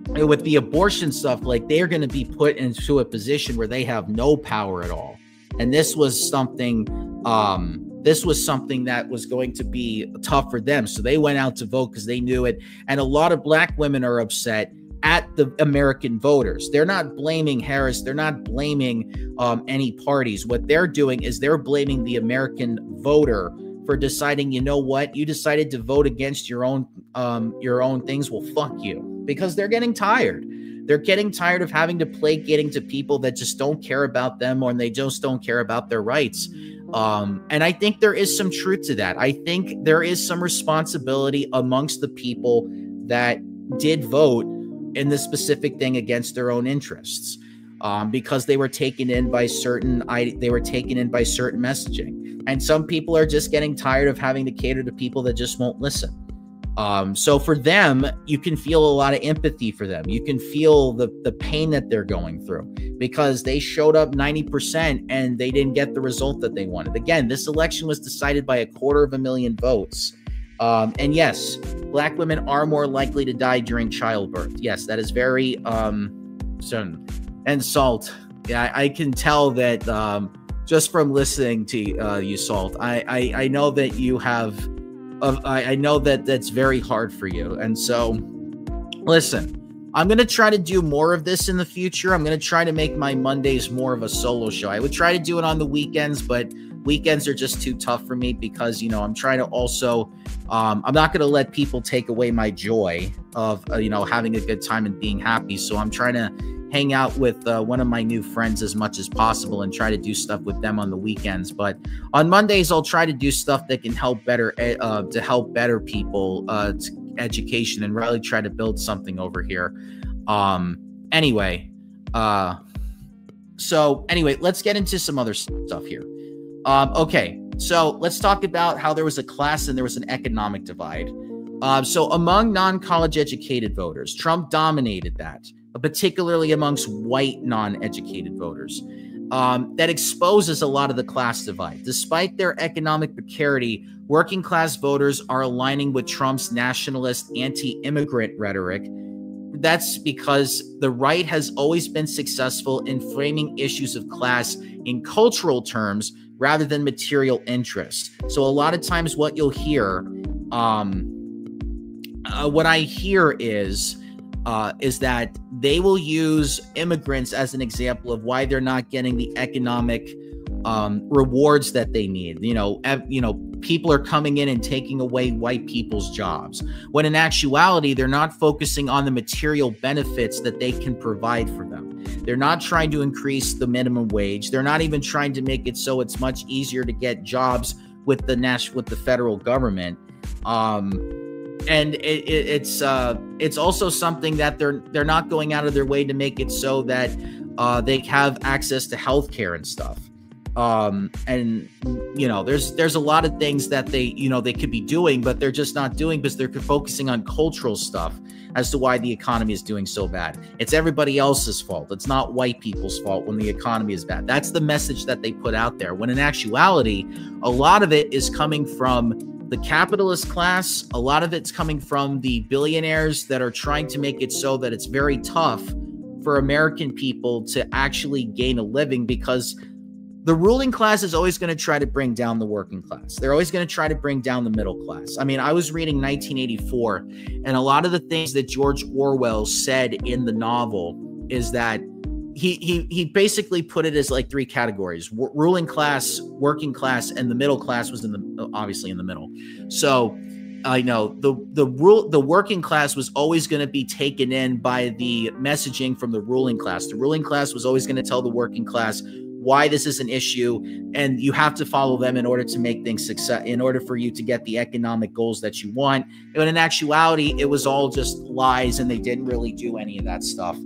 with the abortion stuff, like, they're going to be put into a position where they have no power at all. And this was something that was going to be tough for them. So they went out to vote because they knew it. And a lot of black women are upset at the American voters. They're not blaming Harris. They're not blaming any parties. What they're doing is they're blaming the American voter for deciding, you know what, you decided to vote against your own things. Well, fuck you, because they're getting tired. They're getting tired of having to play getting to people that just don't care about them, or they just don't care about their rights. And I think there is some truth to that. I think there is some responsibility amongst the people that did vote in this specific thing against their own interests, because they were taken in by certain messaging. And some people are just getting tired of having to cater to people that just won't listen. So for them, you can feel a lot of empathy for them. You can feel the pain that they're going through, because they showed up 90% and they didn't get the result that they wanted. Again, this election was decided by 250,000 votes. And yes, black women are more likely to die during childbirth. Yes, that is very certain. And Salt, yeah, I can tell that just from listening to you, Salt. I know that you have. I know that that's very hard for you. And so, listen, I'm going to try to do more of this in the future. I'm going to try to make my Mondays more of a solo show. I would try to do it on the weekends, but weekends are just too tough for me because, you know, I'm trying to also, I'm not going to let people take away my joy of, you know, having a good time and being happy. So I'm trying to hang out with one of my new friends as much as possible and try to do stuff with them on the weekends. But on Mondays, I'll try to do stuff that can help better, to help better people, education, and really try to build something over here. Anyway, let's get into some other stuff here. Okay, so let's talk about how there was a class and there was an economic divide. So among non-college educated voters, Trump dominated that, particularly amongst white non-educated voters. That exposes a lot of the class divide. Despite their economic precarity, working class voters are aligning with Trump's nationalist anti-immigrant rhetoric. That's because the right has always been successful in framing issues of class in cultural terms rather than material interests. So a lot of times what you'll hear, what I hear is that they will use immigrants as an example of why they're not getting the economic rewards that they need. You know, people are coming in and taking away white people's jobs, when in actuality, they're not focusing on the material benefits that they can provide for them. They're not trying to increase the minimum wage. They're not even trying to make it so it's much easier to get jobs with the federal government. And it's also something that they're not going out of their way to make it so that they have access to healthcare and stuff. And you know, there's a lot of things that they could be doing, but they're just not doing because they're focusing on cultural stuff as to why the economy is doing so bad. It's everybody else's fault. It's not white people's fault when the economy is bad. That's the message that they put out there, when in actuality, a lot of it is coming from the capitalist class. A lot of it's coming from the billionaires that are trying to make it so that it's very tough for American people to actually gain a living, because the ruling class is always going to try to bring down the working class. They're always going to try to bring down the middle class. I mean, I was reading 1984, and a lot of the things that George Orwell said in the novel is that he basically put it as like three categories: ruling class, working class, and the middle class was obviously in the middle. So I know the working class was always going to be taken in by the messaging from the ruling class. The ruling class was always going to tell the working class why this is an issue, and you have to follow them in order to make things success, in order for you to get the economic goals that you want. But in actuality, it was all just lies, and they didn't really do any of that stuff.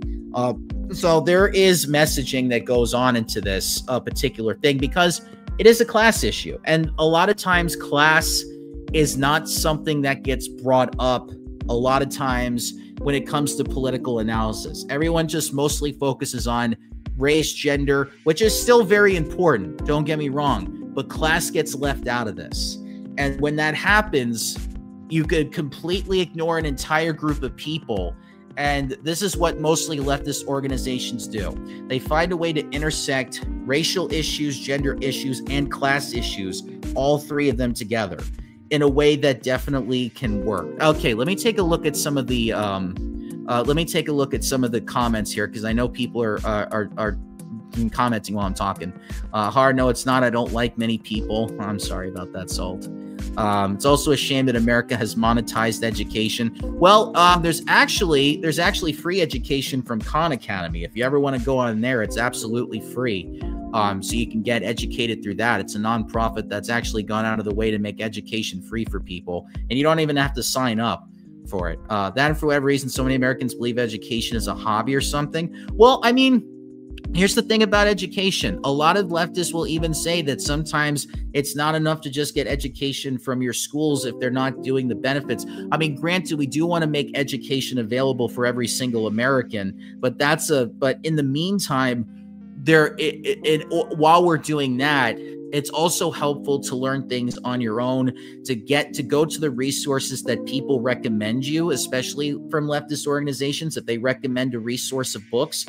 So there is messaging that goes on into this particular thing, because it is a class issue. And a lot of times class is not something that gets brought up a lot of times when it comes to political analysis. Everyone just mostly focuses on race, gender, which is still very important, don't get me wrong, but class gets left out of this. And when that happens, you could completely ignore an entire group of people. And this is what mostly leftist organizations do. They find a way to intersect racial issues, gender issues, and class issues, all three of them together, in a way that definitely can work. Okay, let me take a look at some of the comments here, because I know people are commenting while I'm talking. Hard, no, it's not. I don't like many people. I'm sorry about that, Salt. It's also a shame that America has monetized education. Well, there's actually free education from Khan Academy. If you ever want to go on there, it's absolutely free. So you can get educated through that. It's a nonprofit that's actually gone out of the way to make education free for people, and you don't even have to sign up for it. That, and for whatever reason, so many Americans believe education is a hobby or something. Well, I mean, here's the thing about education. A lot of leftists will even say that sometimes it's not enough to just get education from your schools if they're not doing the benefits. I mean, granted, we do want to make education available for every single American, but in the meantime, while we're doing that, it's also helpful to learn things on your own, to go to the resources that people recommend you, especially from leftist organizations. If they recommend a resource of books,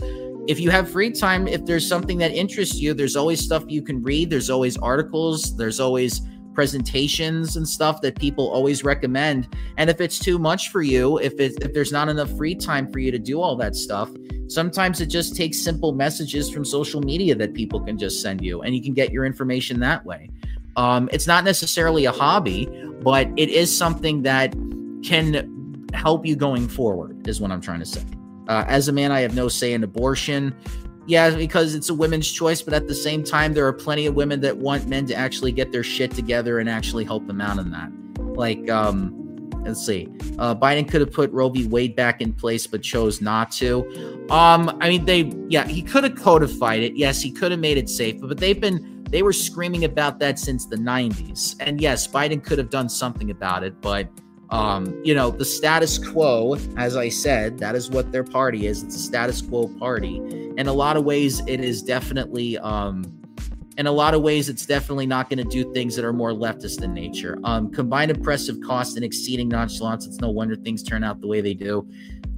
if you have free time, if there's something that interests you, there's always stuff you can read. There's always articles. There's always presentations and stuff that people always recommend. And if it's too much for you, if there's not enough free time for you to do all that stuff, sometimes it just takes simple messages from social media that people can just send you, and you can get your information that way. It's not necessarily a hobby, but it is something that can help you going forward, is what I'm trying to say. As a man, I have no say in abortion. Yeah, because it's a women's choice, but at the same time, there are plenty of women that want men to actually get their shit together and actually help them out in that. Like, let's see. Biden could have put Roe v. Wade back in place, but chose not to. I mean, he could have codified it. Yes, he could have made it safe, but they were screaming about that since the 90s. And yes, Biden could have done something about it, but you know, the status quo, as I said, that is what their party is. It's a status quo party. In a lot of ways, it is definitely, in a lot of ways, it's definitely not going to do things that are more leftist in nature. Combined oppressive cost and exceeding nonchalance, it's no wonder things turn out the way they do.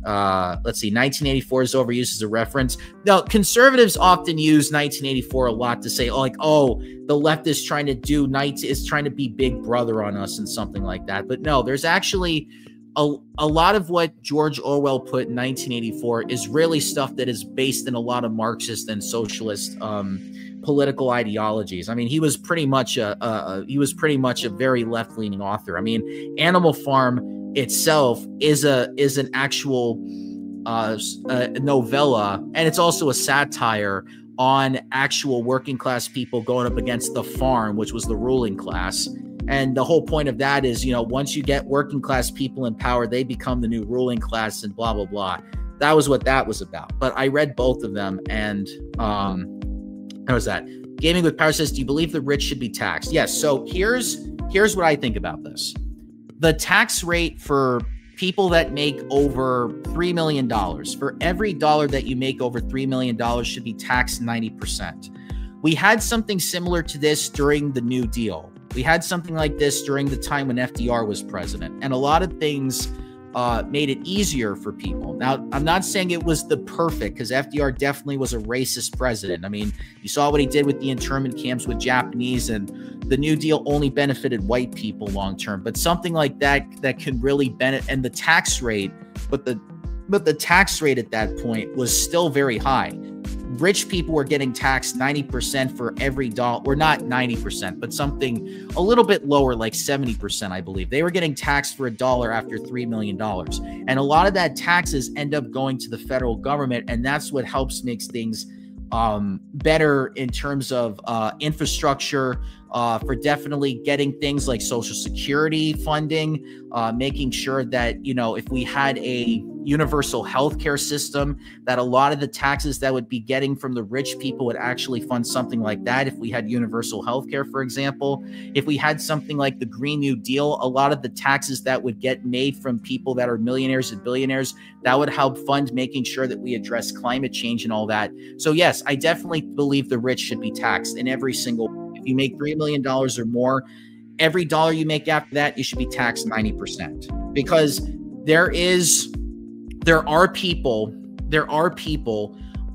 Let's see, 1984 is overused as a reference. Now, conservatives often use 1984 a lot to say, oh, the left is trying to be big brother on us and something like that. But no, there's actually a lot of what George Orwell put in 1984 is really stuff that is based in a lot of Marxist and socialist political ideologies. I mean, he was pretty much a very left-leaning author. I mean, Animal Farm itself is an actual novella, and it's also a satire on actual working class people going up against the farm, which was the ruling class. And the whole point of that is, you know, once you get working class people in power, they become the new ruling class and blah, blah, blah. That was what that was about. But I read both of them, and how was that? Gaming with Power says, do you believe the rich should be taxed? Yes. So here's what I think about this. The tax rate for people that make over $3 million, for every dollar that you make over $3 million should be taxed 90%. We had something similar to this during the New Deal. We had something like this during the time when FDR was president, and a lot of things made it easier for people. Now, I'm not saying it was the perfect, because FDR definitely was a racist president. I mean, you saw what he did with the internment camps with Japanese, and the New Deal only benefited white people long term. But something like that can really benefit, and the tax rate, but the tax rate at that point was still very high. Rich people were getting taxed 90% for every dollar, or not 90%, but something a little bit lower, like 70%, I believe. They were getting taxed for $1 after $3 million. And a lot of that taxes end up going to the federal government, and that's what helps makes things better in terms of infrastructure, for definitely getting things like Social Security funding, making sure that, you know, if we had a universal healthcare system, that a lot of the taxes that would be getting from the rich people would actually fund something like that. If we had universal healthcare, for example, if we had something like the Green New Deal, a lot of the taxes that would get made from people that are millionaires and billionaires, that would help fund making sure that we address climate change and all that. So yes, I definitely believe the rich should be taxed in every single. If you make $3 million or more, every dollar you make after that, you should be taxed 90%, because there are people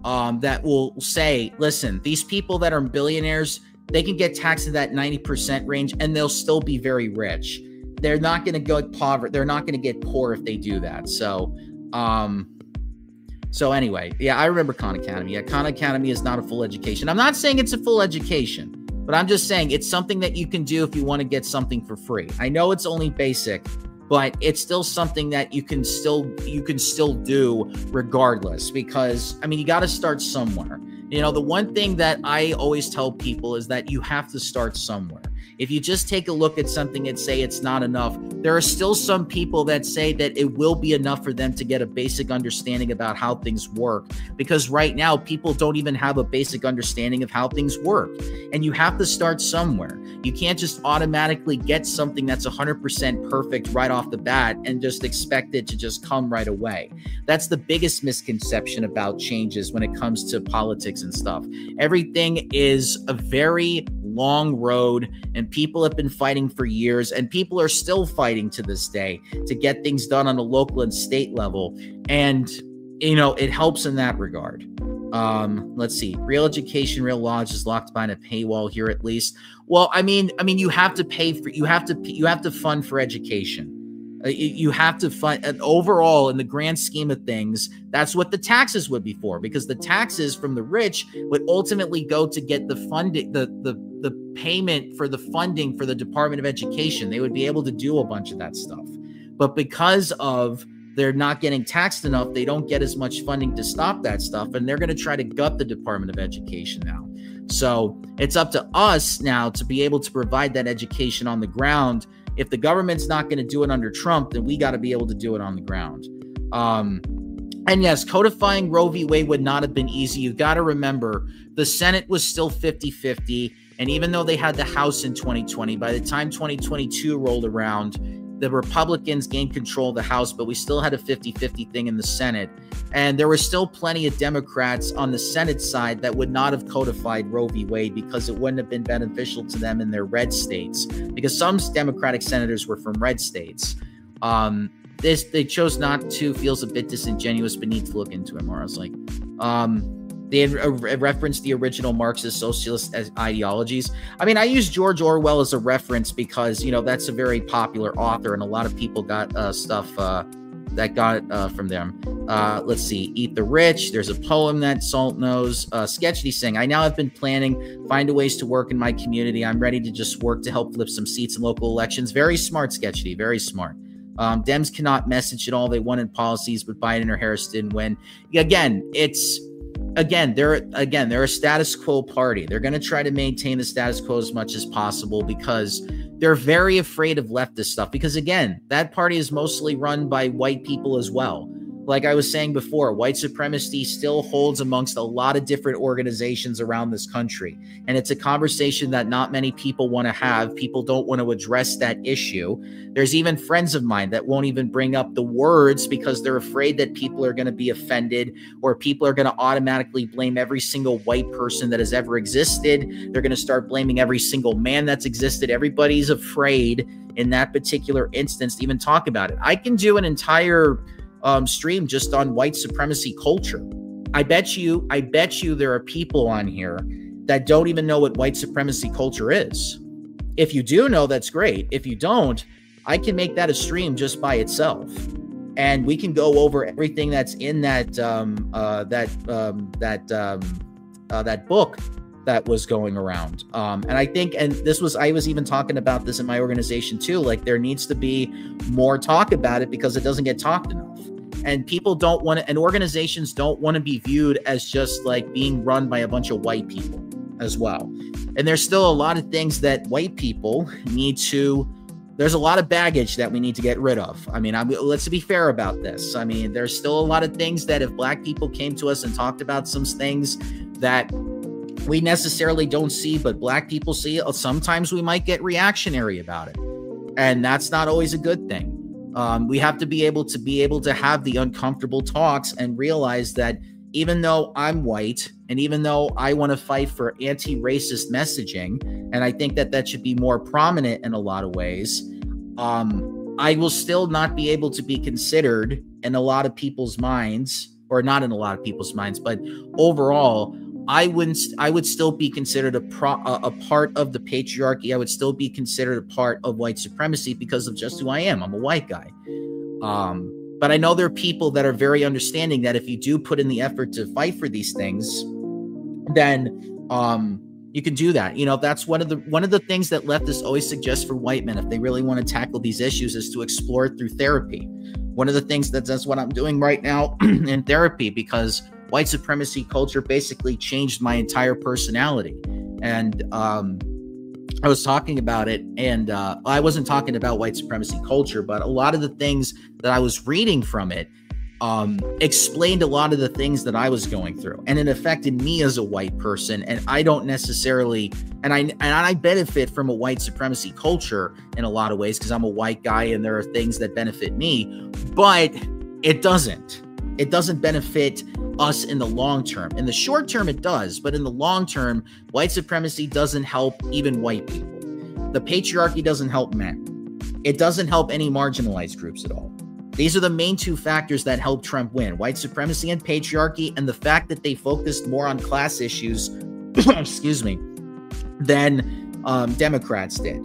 that will say, listen, these people that are billionaires, they can get taxed in that 90% range and they'll still be very rich. They're not going to go poverty. They're not going to get poor if they do that. So anyway, yeah, I remember Khan Academy. Yeah, Khan Academy is not a full education. I'm not saying it's a full education, but I'm just saying it's something that you can do if you want to get something for free. I know it's only basic, but it's still something that you can still do regardless, because I mean, you got to start somewhere. You know, the one thing that I always tell people is that you have to start somewhere. If you just take a look at something and say it's not enough, there are still some people that say that it will be enough for them to get a basic understanding about how things work. Because right now, people don't even have a basic understanding of how things work. And you have to start somewhere. You can't just automatically get something that's 100% perfect right off the bat and just expect it to just come right away. That's the biggest misconception about changes when it comes to politics and stuff. Everything is a very long road, and people have been fighting for years, and people are still fighting to this day to get things done on a local and state level. And, you know, it helps in that regard. Let's see. Real education, real lodge is locked behind a paywall here at least. Well, I mean, you have to pay for, you have to fund for education. You have to fund, and overall, in the grand scheme of things, that's what the taxes would be for, because the taxes from the rich would ultimately go to get the funding, the payment for the funding for the Department of Education. They would be able to do a bunch of that stuff. But because of they're not getting taxed enough, they don't get as much funding to stop that stuff, and they're going to try to gut the Department of Education now. So it's up to us now to be able to provide that education on the ground. If the government's not going to do it under Trump, then we got to be able to do it on the ground. And yes, codifying Roe v. Wade would not have been easy. You got to remember, the Senate was still 50-50. And even though they had the House in 2020, by the time 2022 rolled around, the Republicans gained control of the House, but we still had a 50-50 thing in the Senate. And there were still plenty of Democrats on the Senate side that would not have codified Roe v. Wade because it wouldn't have been beneficial to them in their red states, because some Democratic senators were from red states. They chose not to. Feels a bit disingenuous, but need to look into it more. I was like, they had referenced the original Marxist socialist ideologies. I mean, I use George Orwell as a reference because, you know, that's a very popular author, and a lot of people got stuff that got from them. Let's see. Eat the Rich. There's a poem that Salt knows. Sketchy saying, I now have been planning, find ways to work in my community. I'm ready to just work to help flip some seats in local elections. Very smart, Sketchy. Very smart. Dems cannot message at all they want in policies, but Biden or Harris didn't win. They're a status quo party. They're going to try to maintain the status quo as much as possible because they're very afraid of leftist stuff. Because again, that party is mostly run by white people as well. Like I was saying before, white supremacy still holds amongst a lot of different organizations around this country. And it's a conversation that not many people want to have. People don't want to address that issue. There's even friends of mine that won't even bring up the words because they're afraid that people are going to be offended, or people are going to automatically blame every single white person that has ever existed. They're going to start blaming every single man that's existed. Everybody's afraid in that particular instance to even talk about it. I can do an entire stream just on white supremacy culture. I bet you there are people on here that don't even know what white supremacy culture is. If you do know, that's great. If you don't, I can make that a stream just by itself, and we can go over everything that's in that that book that was going around. And I think, and I was even talking about this in my organization too, like there needs to be more talk about it because it doesn't get talked enough. And people don't want to, and organizations don't want to be viewed as just like being run by a bunch of white people as well. And there's still a lot of things that white people need to, there's a lot of baggage that we need to get rid of. I mean, let's be fair about this. I mean, there's still a lot of things that if black people came to us and talked about some things that we necessarily don't see, but black people see, sometimes we might get reactionary about it. And that's not always a good thing. We have to be able to have the uncomfortable talks and realize that even though I'm white and even though I want to fight for anti-racist messaging, and I think that that should be more prominent in a lot of ways, I will still not be able to be considered in a lot of people's minds, or not in a lot of people's minds, but overall, I would still be considered a part of the patriarchy. I would still be considered a part of white supremacy because of just who I am. I'm a white guy. But I know there are people that are very understanding that if you do put in the effort to fight for these things, then you can do that. You know, that's one of the things that leftists always suggest for white men if they really want to tackle these issues is to explore it through therapy. One of the things that's what I'm doing right now in therapy, because white supremacy culture basically changed my entire personality. And I was talking about it, and I wasn't talking about white supremacy culture, but a lot of the things that I was reading from it explained a lot of the things that I was going through, and it affected me as a white person. And I don't necessarily, and I benefit from a white supremacy culture in a lot of ways because I'm a white guy and there are things that benefit me, but it doesn't benefit us in the long term. In the short term, it does, but in the long term, white supremacy doesn't help even white people. The patriarchy doesn't help men. It doesn't help any marginalized groups at all. These are the main two factors that helped Trump win: white supremacy and patriarchy, and the fact that they focused more on class issues, excuse me, than Democrats did.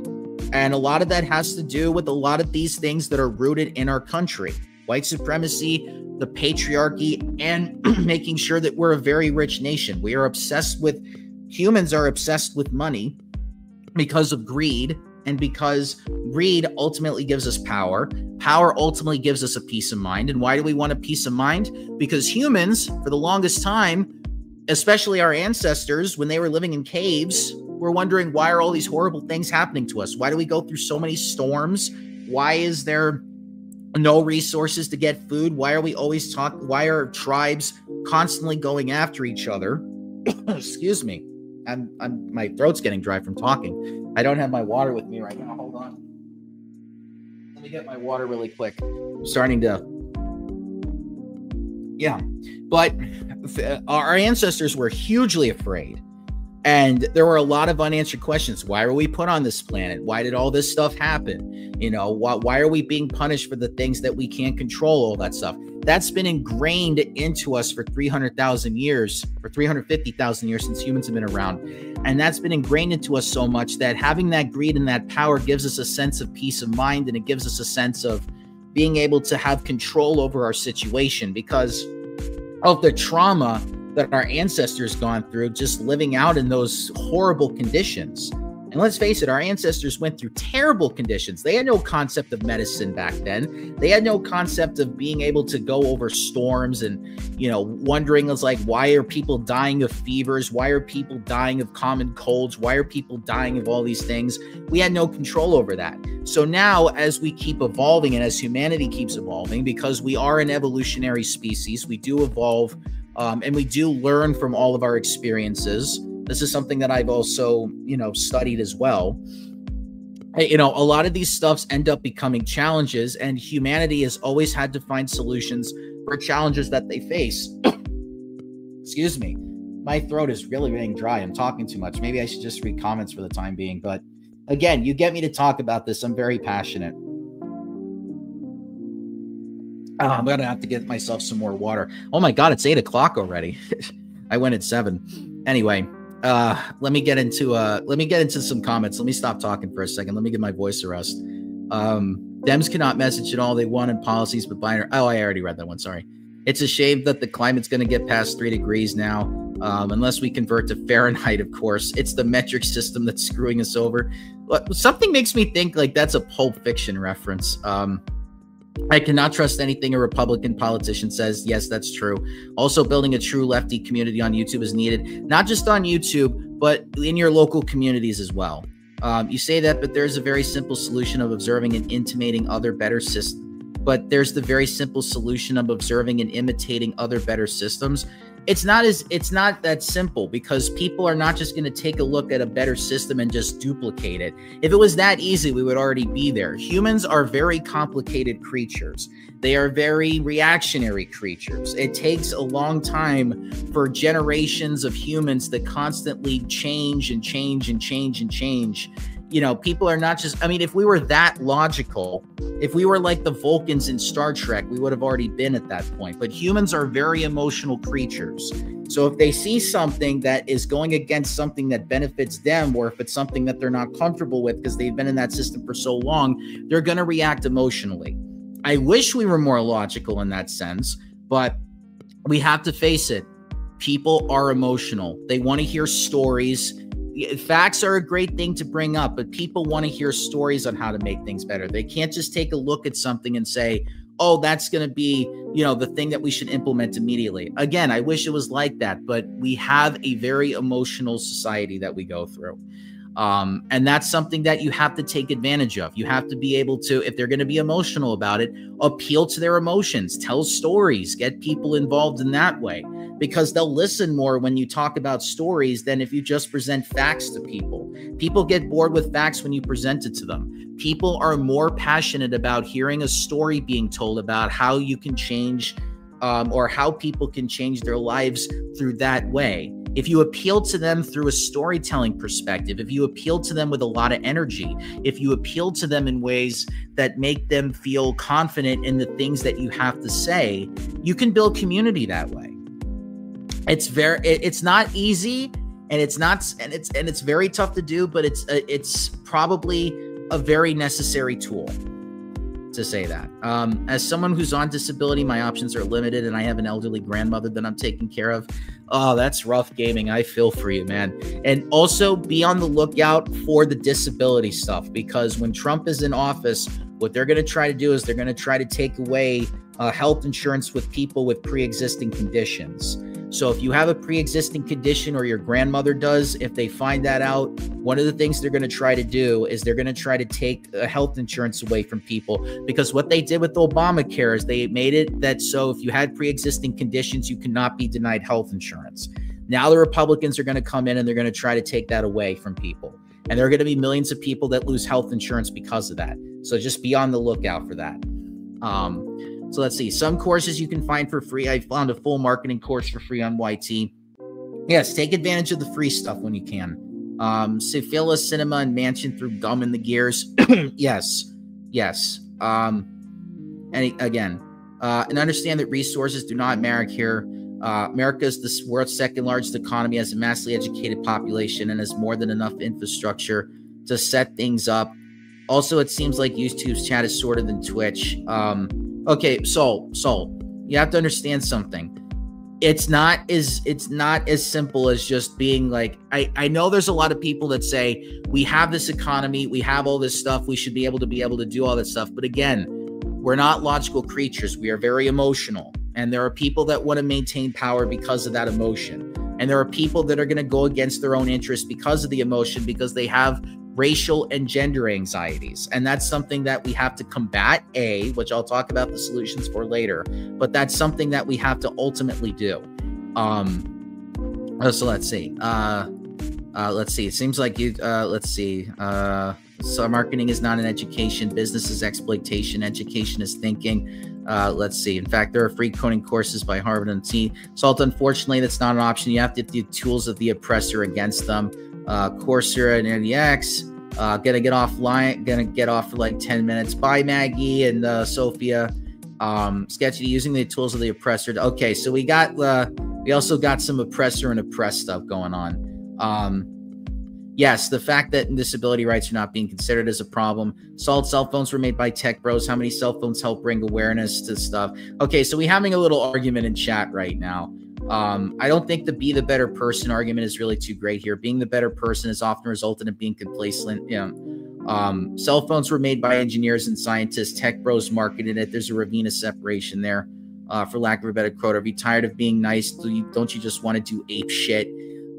And a lot of that has to do with a lot of these things that are rooted in our country: white supremacy, the patriarchy, and making sure that we're a very rich nation. We are obsessed with, humans are obsessed with money because of greed, and because greed ultimately gives us power. Power ultimately gives us a peace of mind. And why do we want a peace of mind? Because humans, for the longest time, especially our ancestors, when they were living in caves, were wondering, why are all these horrible things happening to us? Why do we go through so many storms? Why is there no resources to get food? Why are we always why are tribes constantly going after each other? Excuse me. My throat's getting dry from talking. I don't have my water with me right now. Hold on. Let me get my water really quick. I'm starting to, yeah. But our ancestors were hugely afraid. And there were a lot of unanswered questions. Why were we put on this planet? Why did all this stuff happen? You know, why are we being punished for the things that we can't control? All that stuff. That's been ingrained into us for 300,000 years, or 350,000 years since humans have been around. And that's been ingrained into us so much that having that greed and that power gives us a sense of peace of mind, and it gives us a sense of being able to have control over our situation because of the trauma that our ancestors gone through, just living out in those horrible conditions. And let's face it, our ancestors went through terrible conditions. They had no concept of medicine back then. They had no concept of being able to go over storms and, you know, wondering, it's like, why are people dying of fevers? Why are people dying of common colds? Why are people dying of all these things? We had no control over that. So now, as we keep evolving and as humanity keeps evolving, because we are an evolutionary species, we do evolve, and we do learn from all of our experiences. This is something that I've also, you know, studied as well. You know, a lot of these stuffs end up becoming challenges, and humanity has always had to find solutions for challenges that they face. Excuse me. My throat is really getting dry. I'm talking too much. Maybe I should just read comments for the time being. But again, you get me to talk about this. I'm very passionate. I'm going to have to get myself some more water. Oh my God, it's 8 o'clock already. I went at 7. Anyway, let me get into some comments. Let me stop talking for a second. Let me get my voice a rest. Dems cannot message at all they want in policies, but binary. Oh, I already read that one. Sorry. It's a shame that the climate's going to get past 3 degrees now. Unless we convert to Fahrenheit, of course. It's the metric system that's screwing us over. Something makes me think like that's a Pulp Fiction reference. I cannot trust anything a Republican politician says. Yes, that's true. Also, building a true lefty community on YouTube is needed, not just on YouTube, but in your local communities as well. You say that, but there's a very simple solution of observing and intimating other better systems. But there's the very simple solution of observing and imitating other better systems. It's not that simple, because people are not just going to take a look at a better system and just duplicate it. If it was that easy, we would already be there. Humans are very complicated creatures. They are very reactionary creatures. It takes a long time for generations of humans to constantly change and change and change and change. You know, people are not just, I mean, if we were that logical, if we were like the Vulcans in Star Trek, we would have already been at that point. But humans are very emotional creatures. So if they see something that is going against something that benefits them, or if it's something that they're not comfortable with because they've been in that system for so long, they're going to react emotionally. I wish we were more logical in that sense, but we have to face it. People are emotional. They want to hear stories. Facts are a great thing to bring up, but people want to hear stories on how to make things better. They can't just take a look at something and say, oh, that's going to be, you know, the thing that we should implement immediately. Again, I wish it was like that, but we have a very emotional society that we go through. And that's something that you have to take advantage of. You have to be able to, if they're going to be emotional about it, appeal to their emotions, tell stories, get people involved in that way, because they'll listen more when you talk about stories than if you just present facts to people. People get bored with facts when you present it to them. People are more passionate about hearing a story being told about how you can change, or how people can change their lives through that way. if you appeal to them through a storytelling perspective, if you appeal to them with a lot of energy, if you appeal to them in ways that make them feel confident in the things that you have to say, you can build community that way. It's not easy, and it's very tough to do, but it's probably a very necessary tool to say that. As someone who's on disability, my options are limited, and I have an elderly grandmother that I'm taking care of. Oh, that's rough gaming. I feel for you, man. And also be on the lookout for the disability stuff, because when Trump is in office, what they're going to try to do is they're going to try to take away health insurance with people with pre-existing conditions. So if you have a pre-existing condition, or your grandmother does, if they find that out, one of the things they're going to try to do is they're going to try to take health insurance away from people, because what they did with Obamacare is they made it that so if you had pre-existing conditions, you cannot be denied health insurance. Now the Republicans are going to come in and they're going to try to take that away from people. And there are going to be millions of people that lose health insurance because of that. So just be on the lookout for that. So let's see. Some courses you can find for free. I found a full marketing course for free on YT. Yes, take advantage of the free stuff when you can. Syphilis, Cinema, and Mansion through Gum in the Gears. Yes. And again, and understand that resources do not matter here. America is the world's second largest economy, has a massively educated population, and has more than enough infrastructure to set things up. Also, it seems like YouTube's chat is shorter than Twitch. Okay, Soul, you have to understand something. It's not as simple as just being like, I know there's a lot of people that say we have this economy, we have all this stuff, we should be able to do all this stuff. But again, we're not logical creatures. We are very emotional. And there are people that want to maintain power because of that emotion. And there are people that are going to go against their own interests because of the emotion, because they have racial and gender anxieties. And that's something that we have to combat, which I'll talk about the solutions for later, but that's something that we have to ultimately do. So let's see. It seems like you, so marketing is not an education. Business is exploitation. Education is thinking. Let's see. In fact, there are free coding courses by Harvard and T. Salt, unfortunately, that's not an option. You have to do tools of the oppressor against them. Coursera and NDX. Gonna get offline. Gonna get off for like 10 minutes. Bye, Maggie and Sophia. Sketchy, using the tools of the oppressor. Okay, so we also got some oppressor and oppressed stuff going on. Yes, the fact that disability rights are not being considered as a problem. Solid cell phones were made by tech bros. How many cell phones help bring awareness to stuff? Okay, so we're having a little argument in chat right now. I don't think the be the better person argument is really too great here. Being the better person has often resulted in being complacent. Cell phones were made by engineers and scientists. Tech bros marketed it. There's a ravine of separation there, for lack of a better quote. Are you tired of being nice? Don't you just want to do ape shit?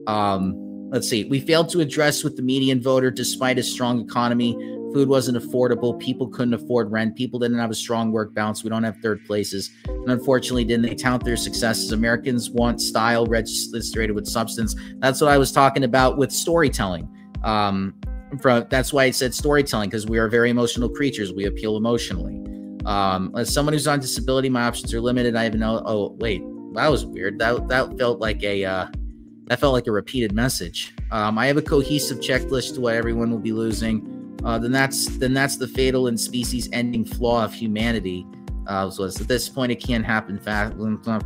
Let's see. We failed to address with the median voter, despite a strong economy. Food wasn't affordable. People couldn't afford rent. People didn't have a strong work balance. We don't have third places. And unfortunately, didn't they tout their successes? Americans want style registered with substance. That's what I was talking about with storytelling. That's why I said storytelling, because we are very emotional creatures. We appeal emotionally. As someone who's on disability, my options are limited. I have no. Oh, wait. That was weird. That felt like a repeated message. I have a cohesive checklist to what everyone will be losing. Then that's the fatal and species-ending flaw of humanity. So at this point, it can't happen fast.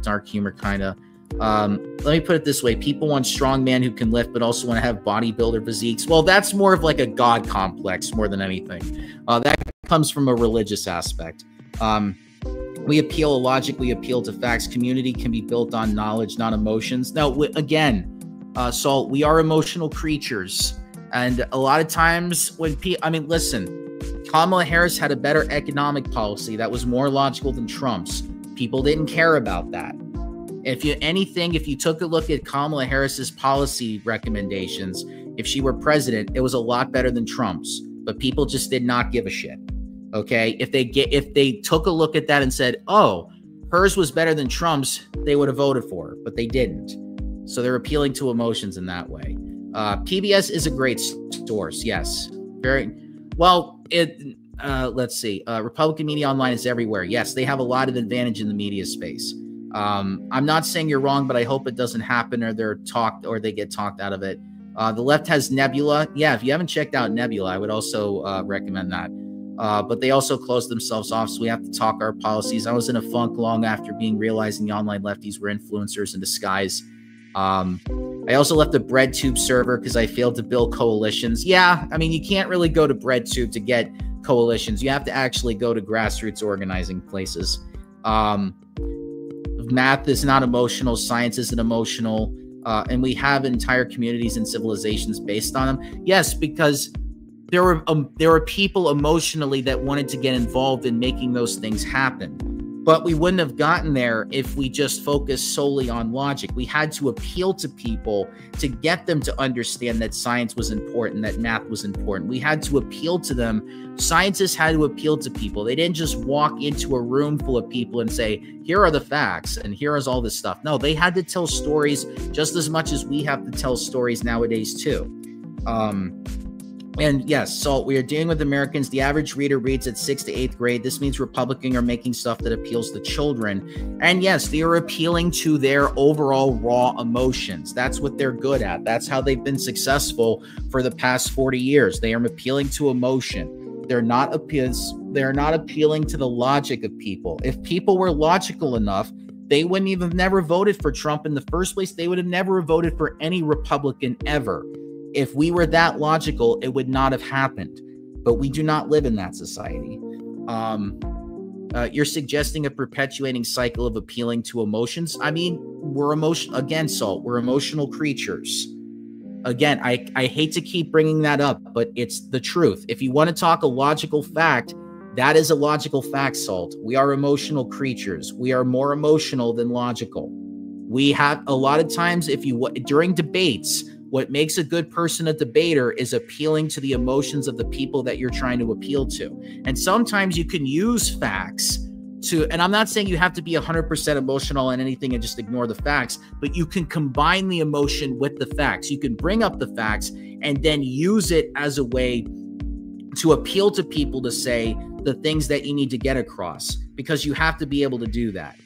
Dark humor, kind of. Let me put it this way: people want strong men who can lift, but also want to have bodybuilder physiques. Well, that's more of like a god complex more than anything. That comes from a religious aspect. We appeal to logic. We appeal to facts. Community can be built on knowledge, not emotions. Now, again, Salt, we are emotional creatures. And a lot of times when listen, Kamala Harris had a better economic policy that was more logical than Trump's. People didn't care about that. If you took a look at Kamala Harris's policy recommendations, if she were president, it was a lot better than Trump's, but people just did not give a shit. Okay. If they took a look at that and said, oh, hers was better than Trump's, they would have voted for her, but they didn't. So they're appealing to emotions in that way. PBS is a great source. Yes. Very well. Let's see. Republican media online is everywhere. Yes. They have a lot of advantage in the media space. I'm not saying you're wrong, but I hope it doesn't happen, or they get talked out of it. The left has Nebula. Yeah, if you haven't checked out Nebula, I would also recommend that. But they also closed themselves off, so we have to talk our policies. I was in a funk long after realizing the online lefties were influencers in disguise. I also left the BreadTube server because I failed to build coalitions. Yeah, I mean, you can't really go to BreadTube to get coalitions. You have to actually go to grassroots organizing places. Math is not emotional. Science isn't emotional. And we have entire communities and civilizations based on them. Yes, because there were people emotionally that wanted to get involved in making those things happen. But we wouldn't have gotten there if we just focused solely on logic. We had to appeal to people to get them to understand that science was important, that math was important. We had to appeal to them. Scientists had to appeal to people. They didn't just walk into a room full of people and say, here are the facts and here is all this stuff. No, they had to tell stories just as much as we have to tell stories nowadays too. And yes, so we are dealing with Americans. The average reader reads at 6th to 8th grade. This means Republicans are making stuff that appeals to children. And yes, they are appealing to their overall raw emotions. That's what they're good at. That's how they've been successful for the past 40 years. They are appealing to emotion. They're not appealing to the logic of people. If people were logical enough, they wouldn't even have never voted for Trump in the first place. They would have never voted for any Republican ever. If we were that logical, it would not have happened. But we do not live in that society. You're suggesting a perpetuating cycle of appealing to emotions. I mean, we're Salt, we're emotional creatures. Again, I hate to keep bringing that up, but it's the truth. If you want to talk a logical fact, that is a logical fact, Salt. We are emotional creatures. We are more emotional than logical. We have a lot of times, during debates, what makes a good person a debater is appealing to the emotions of the people that you're trying to appeal to. And sometimes you can use facts and I'm not saying you have to be 100% emotional on anything and just ignore the facts, but you can combine the emotion with the facts. You can bring up the facts and then use it as a way to appeal to people to say the things that you need to get across, because you have to be able to do that.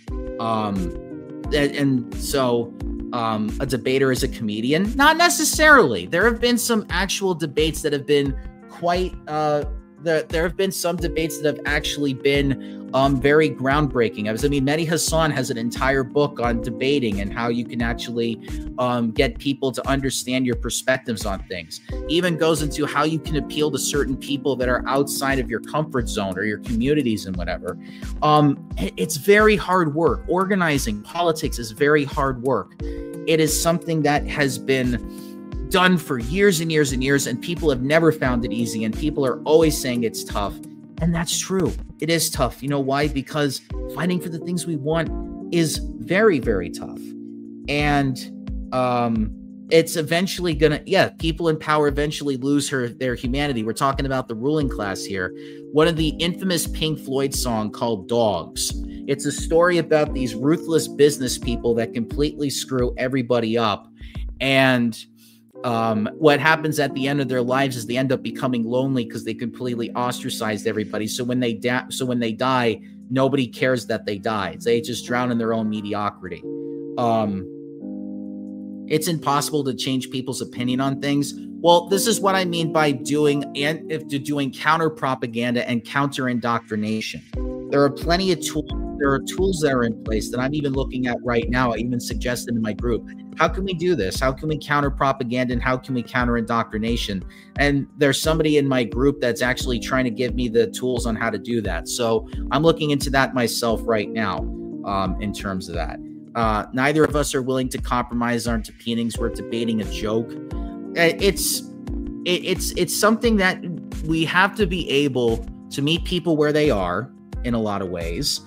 A debater is a comedian? Not necessarily. There have been some actual debates that have been quite, there have been some debates that have actually been very groundbreaking. I mean, Mehdi Hasan has an entire book on debating and how you can actually get people to understand your perspectives on things. He even goes into how you can appeal to certain people that are outside of your comfort zone or your communities and whatever. It's very hard work. Organizing politics is very hard work. It is something that has been done for years and years and years, and people have never found it easy, and people are always saying it's tough. And that's true. It is tough. You know why? Because fighting for the things we want is very, very tough. And it's eventually people in power eventually lose their humanity. We're talking about the ruling class here. One of the infamous Pink Floyd song called Dogs. It's a story about these ruthless business people that completely screw everybody up. And what happens at the end of their lives is they end up becoming lonely because they completely ostracized everybody. So when they die, nobody cares that they died. They just drown in their own mediocrity. It's impossible to change people's opinion on things. Well, this is what I mean by doing counter propaganda and counter indoctrination. There are plenty of tools. There are tools that are in place that I'm even looking at right now. I even suggested in my group, how can we do this? How can we counter propaganda and how can we counter indoctrination? And there's somebody in my group that's actually trying to give me the tools on how to do that. So I'm looking into that myself right now in terms of that. Neither of us are willing to compromise our opinions. We're debating a joke. It's something that we have to be able to meet people where they are in a lot of ways.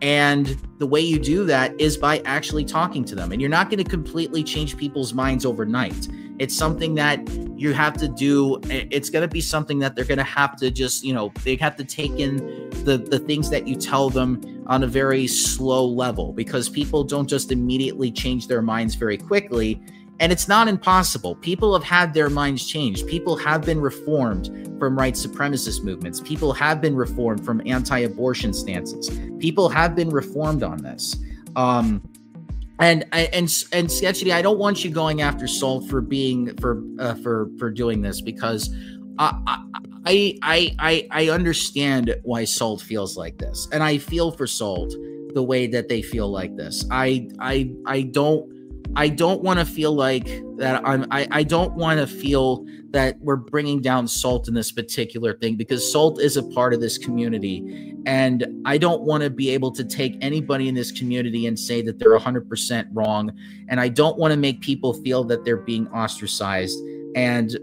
And the way you do that is by actually talking to them. And you're not going to completely change people's minds overnight. It's something that you have to do. It's going to be something that they're going to have to just, they have to take in the things that you tell them on a very slow level, because people don't just immediately change their minds very quickly. And it's not impossible. People have had their minds changed. People have been reformed from white supremacist movements. People have been reformed from anti-abortion stances. People have been reformed on this. And Sketchy, I don't want you going after Salt for being for doing this, because I understand why Salt feels like this, and I feel for Salt the way that they feel like this. I don't want to feel like that. I don't want to feel that we're bringing down Salt in this particular thing, because Salt is a part of this community, and I don't want to be able to take anybody in this community and say that they're 100% wrong, and I don't want to make people feel that they're being ostracized. And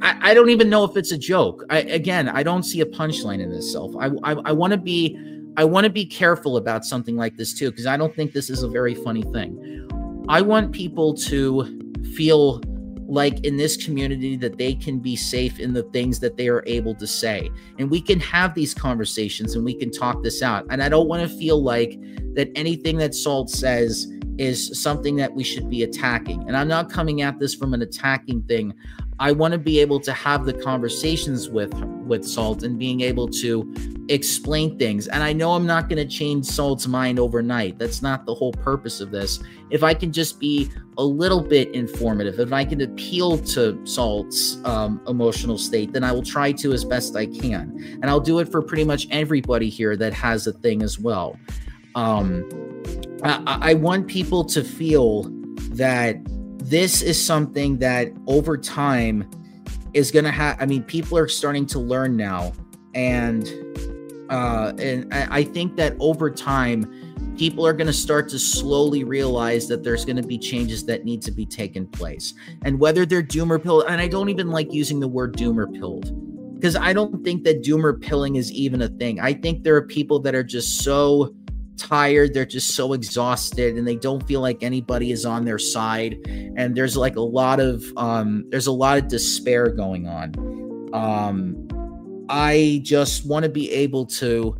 I don't even know if it's a joke. Again, I don't see a punchline in this, Self. I want to be careful about something like this too, because I don't think this is a very funny thing. I want people to feel like in this community that they can be safe in the things that they are able to say, and we can have these conversations and we can talk this out. And I don't want to feel like that anything that Salt says is something that we should be attacking. And I'm not coming at this from an attacking thing. I want to be able to have the conversations with Salt and being able to explain things. And I know I'm not going to change Salt's mind overnight. That's not the whole purpose of this. If I can just be a little bit informative, if I can appeal to Salt's emotional state, then I will try to as best I can. And I'll do it for pretty much everybody here that has a thing as well. I want people to feel that this is something that over time is going to have, I mean, people are starting to learn now. And I think that over time, people are going to start to slowly realize that there's going to be changes that need to be taken place. And whether they're doomer pilled, and I don't even like using the word doomer pilled, because I don't think that doomer pilling is even a thing. I think there are people that are just so tired, they're just so exhausted, and they don't feel like anybody is on their side, and there's like a lot of despair going on. I just want to be able to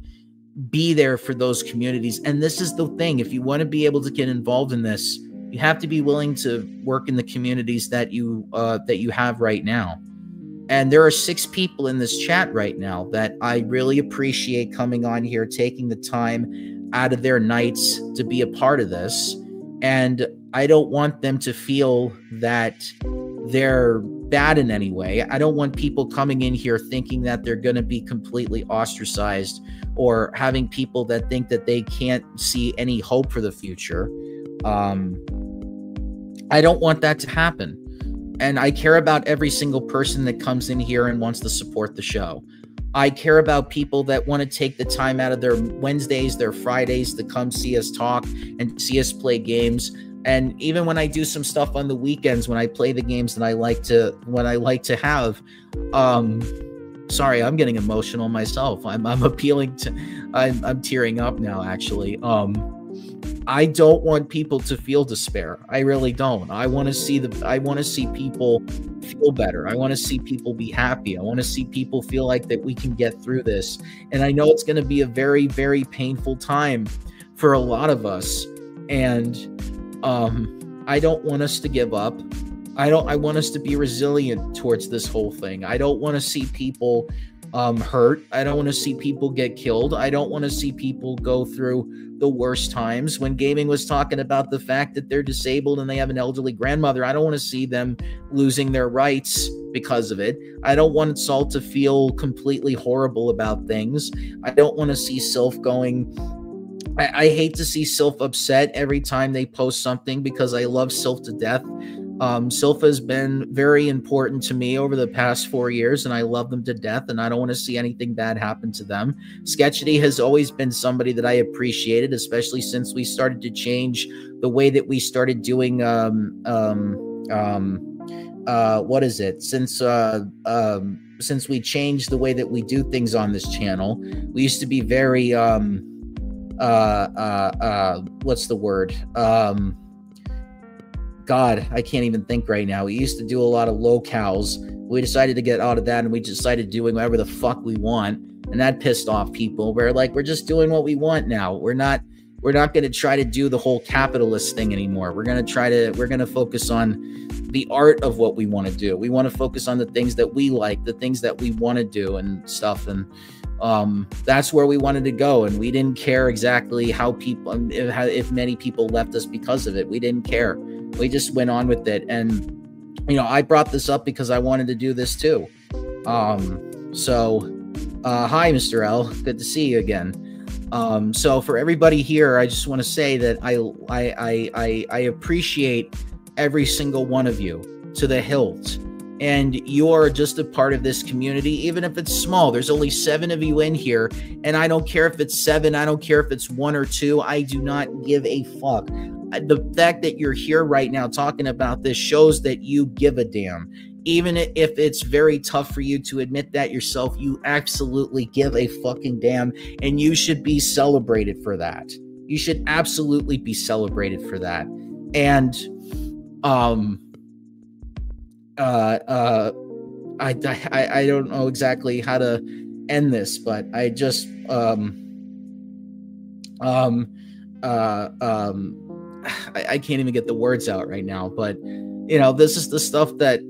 be there for those communities. And this is the thing, if you want to be able to get involved in this, you have to be willing to work in the communities that you have right now. And there are 6 people in this chat right now that I really appreciate coming on here, taking the time out of their nights to be a part of this. And I don't want them to feel that they're bad in any way. I don't want people coming in here thinking that they're going to be completely ostracized, or having people that think that they can't see any hope for the future. I don't want that to happen. And I care about every single person that comes in here and wants to support the show. I care about people that want to take the time out of their Wednesdays, their Fridays to come see us talk and see us play games. And even when I do some stuff on the weekends, when I play the games that I like to have, sorry, I'm getting emotional myself. I'm appealing to, I'm tearing up now, actually. I don't want people to feel despair. I really don't. I want to see people feel better. I want to see people be happy. I want to see people feel like that we can get through this. And I know it's going to be a very, very painful time for a lot of us. And I don't want us to give up. I want us to be resilient towards this whole thing. I don't want to see people hurt. I don't want to see people get killed. I don't want to see people go through the worst times. When Gaming was talking about the fact that they're disabled and they have an elderly grandmother, I don't want to see them losing their rights because of it. I don't want Salt to feel completely horrible about things. I don't want to see Sylph going... I hate to see Sylph upset every time they post something, because I love Sylph to death. Sylph has been very important to me over the past 4 years, and I love them to death, and I don't want to see anything bad happen to them. Sketchity has always been somebody that I appreciated, especially since we started to change the way that we started doing what is it? Since we changed the way that we do things on this channel. We used to be very what's the word? God, I can't even think right now. We used to do a lot of locales. We decided to get out of that, and we decided doing whatever the fuck we want, and that pissed off people. We're just doing what we want now. We're we're not going to try to do the whole capitalist thing anymore. We're going to focus on the art of what we want to do. We want to focus on the things that we like, the things that we want to do and stuff. And that's where we wanted to go. And we didn't care exactly how people, if many people left us because of it. We didn't care. We just went on with it. And, you know, I brought this up because I wanted to do this too. Hi, Mr. L. Good to see you again. So for everybody here, I just want to say that I appreciate every single one of you to the hilt. And you're just a part of this community, even if it's small. There's only 7 of you in here, and I don't care if it's 7. I don't care if it's 1 or 2. I do not give a fuck. The fact that you're here right now talking about this shows that you give a damn. Even if it's very tough for you to admit that yourself, you absolutely give a fucking damn, and you should be celebrated for that. You should absolutely be celebrated for that. And I don't know exactly how to end this, but I just I can't even get the words out right now. But you know, this is the stuff that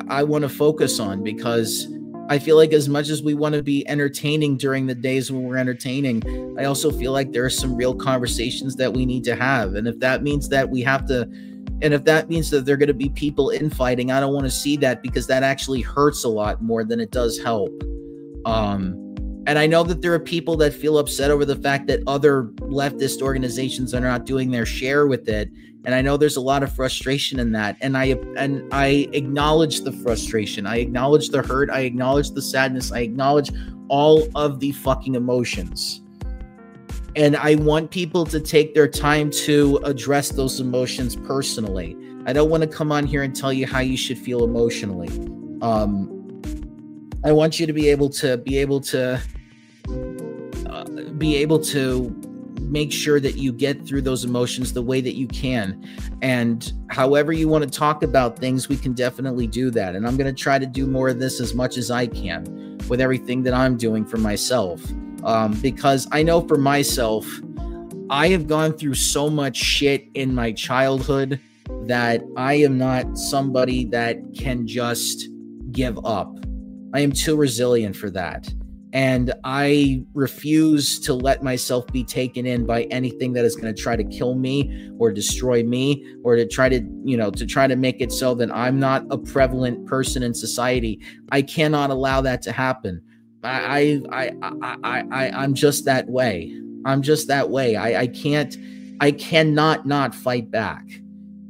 I want to focus on, because I feel like as much as we want to be entertaining during the days when we're entertaining, I also feel like there are some real conversations that we need to have. And if that means that we have to, and if that means that there are going to be people infighting, I don't want to see that, because that actually hurts a lot more than it does help. And I know that there are people that feel upset over the fact that other leftist organizations are not doing their share with it. And I know there's a lot of frustration in that. And I acknowledge the frustration. I acknowledge the hurt. I acknowledge the sadness. I acknowledge all of the fucking emotions. And I want people to take their time to address those emotions personally. I don't want to come on here and tell you how you should feel emotionally. I want you to be able to make sure that you get through those emotions the way that you can. And however you want to talk about things, we can definitely do that. And I'm going to try to do more of this as much as I can with everything that I'm doing for myself. Because I know for myself, I have gone through so much shit in my childhood that I am not somebody that can just give up. I am too resilient for that. And I refuse to let myself be taken in by anything that is going to try to kill me or destroy me, or to try to, you know, to try to make it so that I'm not a prevalent person in society. I cannot allow that to happen. I'm just that way. I'm just that way. I cannot not fight back,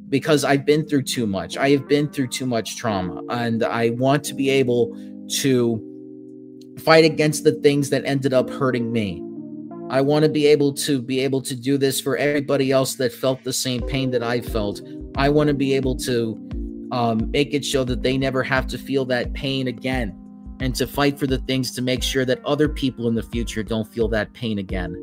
because I've been through too much. I have been through too much trauma, and I want to be able to fight against the things that ended up hurting me. I want to be able to do this for everybody else that felt the same pain that I felt. I want to be able to make it so that they never have to feel that pain again, and to fight for the things to make sure that other people in the future don't feel that pain again.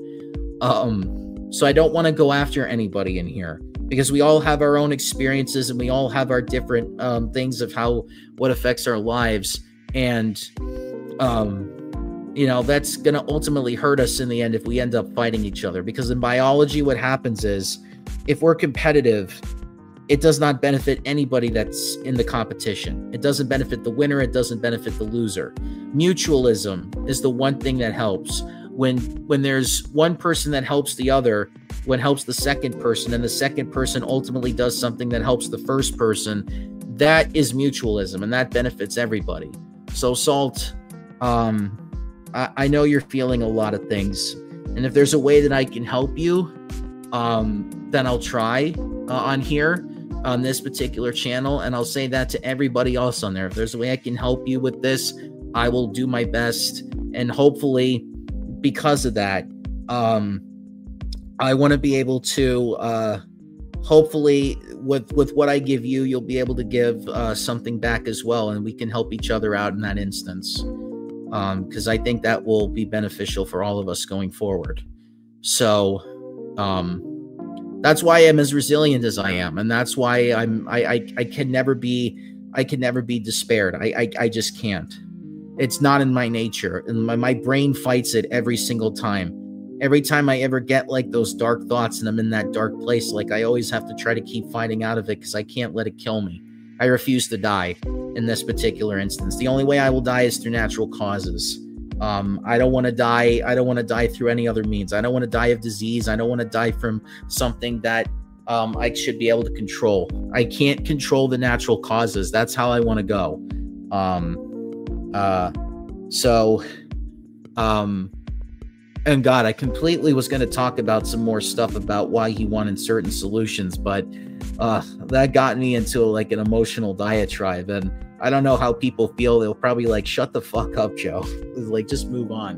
So I don't want to go after anybody in here, because we all have our own experiences, and we all have our different things of what affects our lives. And you know, that's going to ultimately hurt us in the end if we end up fighting each other. Because in biology, what happens is, if we're competitive, it does not benefit anybody that's in the competition. It doesn't benefit the winner. It doesn't benefit the loser. Mutualism is the one thing that helps. When there's one person that helps the other, when helps the second person, and the second person ultimately does something that helps the first person, that is mutualism, and that benefits everybody. So Salt, I know you're feeling a lot of things, and if there's a way that I can help you, then I'll try on here on this particular channel, and I'll say that to everybody else on there. If there's a way I can help you with this, I will do my best. And hopefully, because of that, I want to be able to hopefully with what I give you, you'll be able to give something back as well, and we can help each other out in that instance, because I think that will be beneficial for all of us going forward. So that's why I'm as resilient as I am, and that's why I can never be despaired. I just can't. It's not in my nature, and my brain fights it every single time. every time I ever get like those dark thoughts and I'm in that dark place, like I always have to try to keep fighting out of it because I can't let it kill me. I refuse to die in this particular instance. The only way I will die is through natural causes. I don't want to die. I don't want to die through any other means. I don't want to die of disease. I don't want to die from something that I should be able to control. I can't control the natural causes. That's how I want to go. And God, I completely was going to talk about some more stuff about why he wanted certain solutions, but that got me into like an emotional diatribe, and I don't know how people feel. They'll probably like, shut the fuck up, Joe. Like, just move on.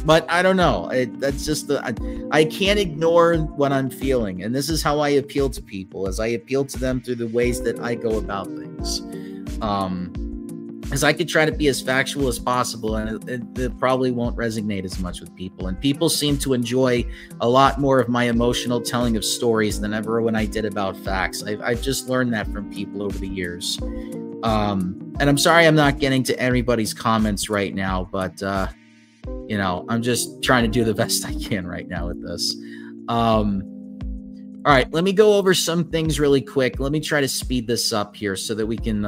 But I don't know. That's just I can't ignore what I'm feeling, and this is how I appeal to people, as I appeal to them through the ways that I go about things. As I could try to be as factual as possible, and it probably won't resonate as much with people. And people seem to enjoy a lot more of my emotional telling of stories than ever when I did about facts. I've just learned that from people over the years. And I'm sorry I'm not getting to everybody's comments right now, but you know, I'm just trying to do the best I can right now with this. All right, let me go over some things really quick. Let me try to speed this up here so that we can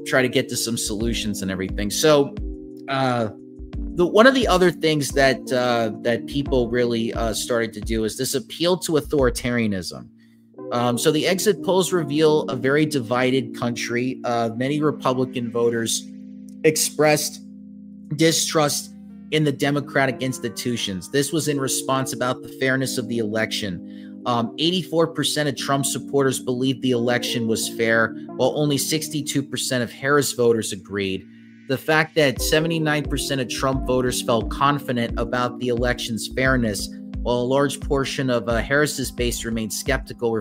try to get to some solutions and everything. So one of the other things that that people really started to do is this appeal to authoritarianism. So the exit polls reveal a very divided country. Many Republican voters expressed distrust in the democratic institutions. This was in response about the fairness of the election. 84% of Trump supporters believed the election was fair, while only 62% of Harris voters agreed. The fact that 79% of Trump voters felt confident about the election's fairness, while a large portion of Harris's base remained skeptical,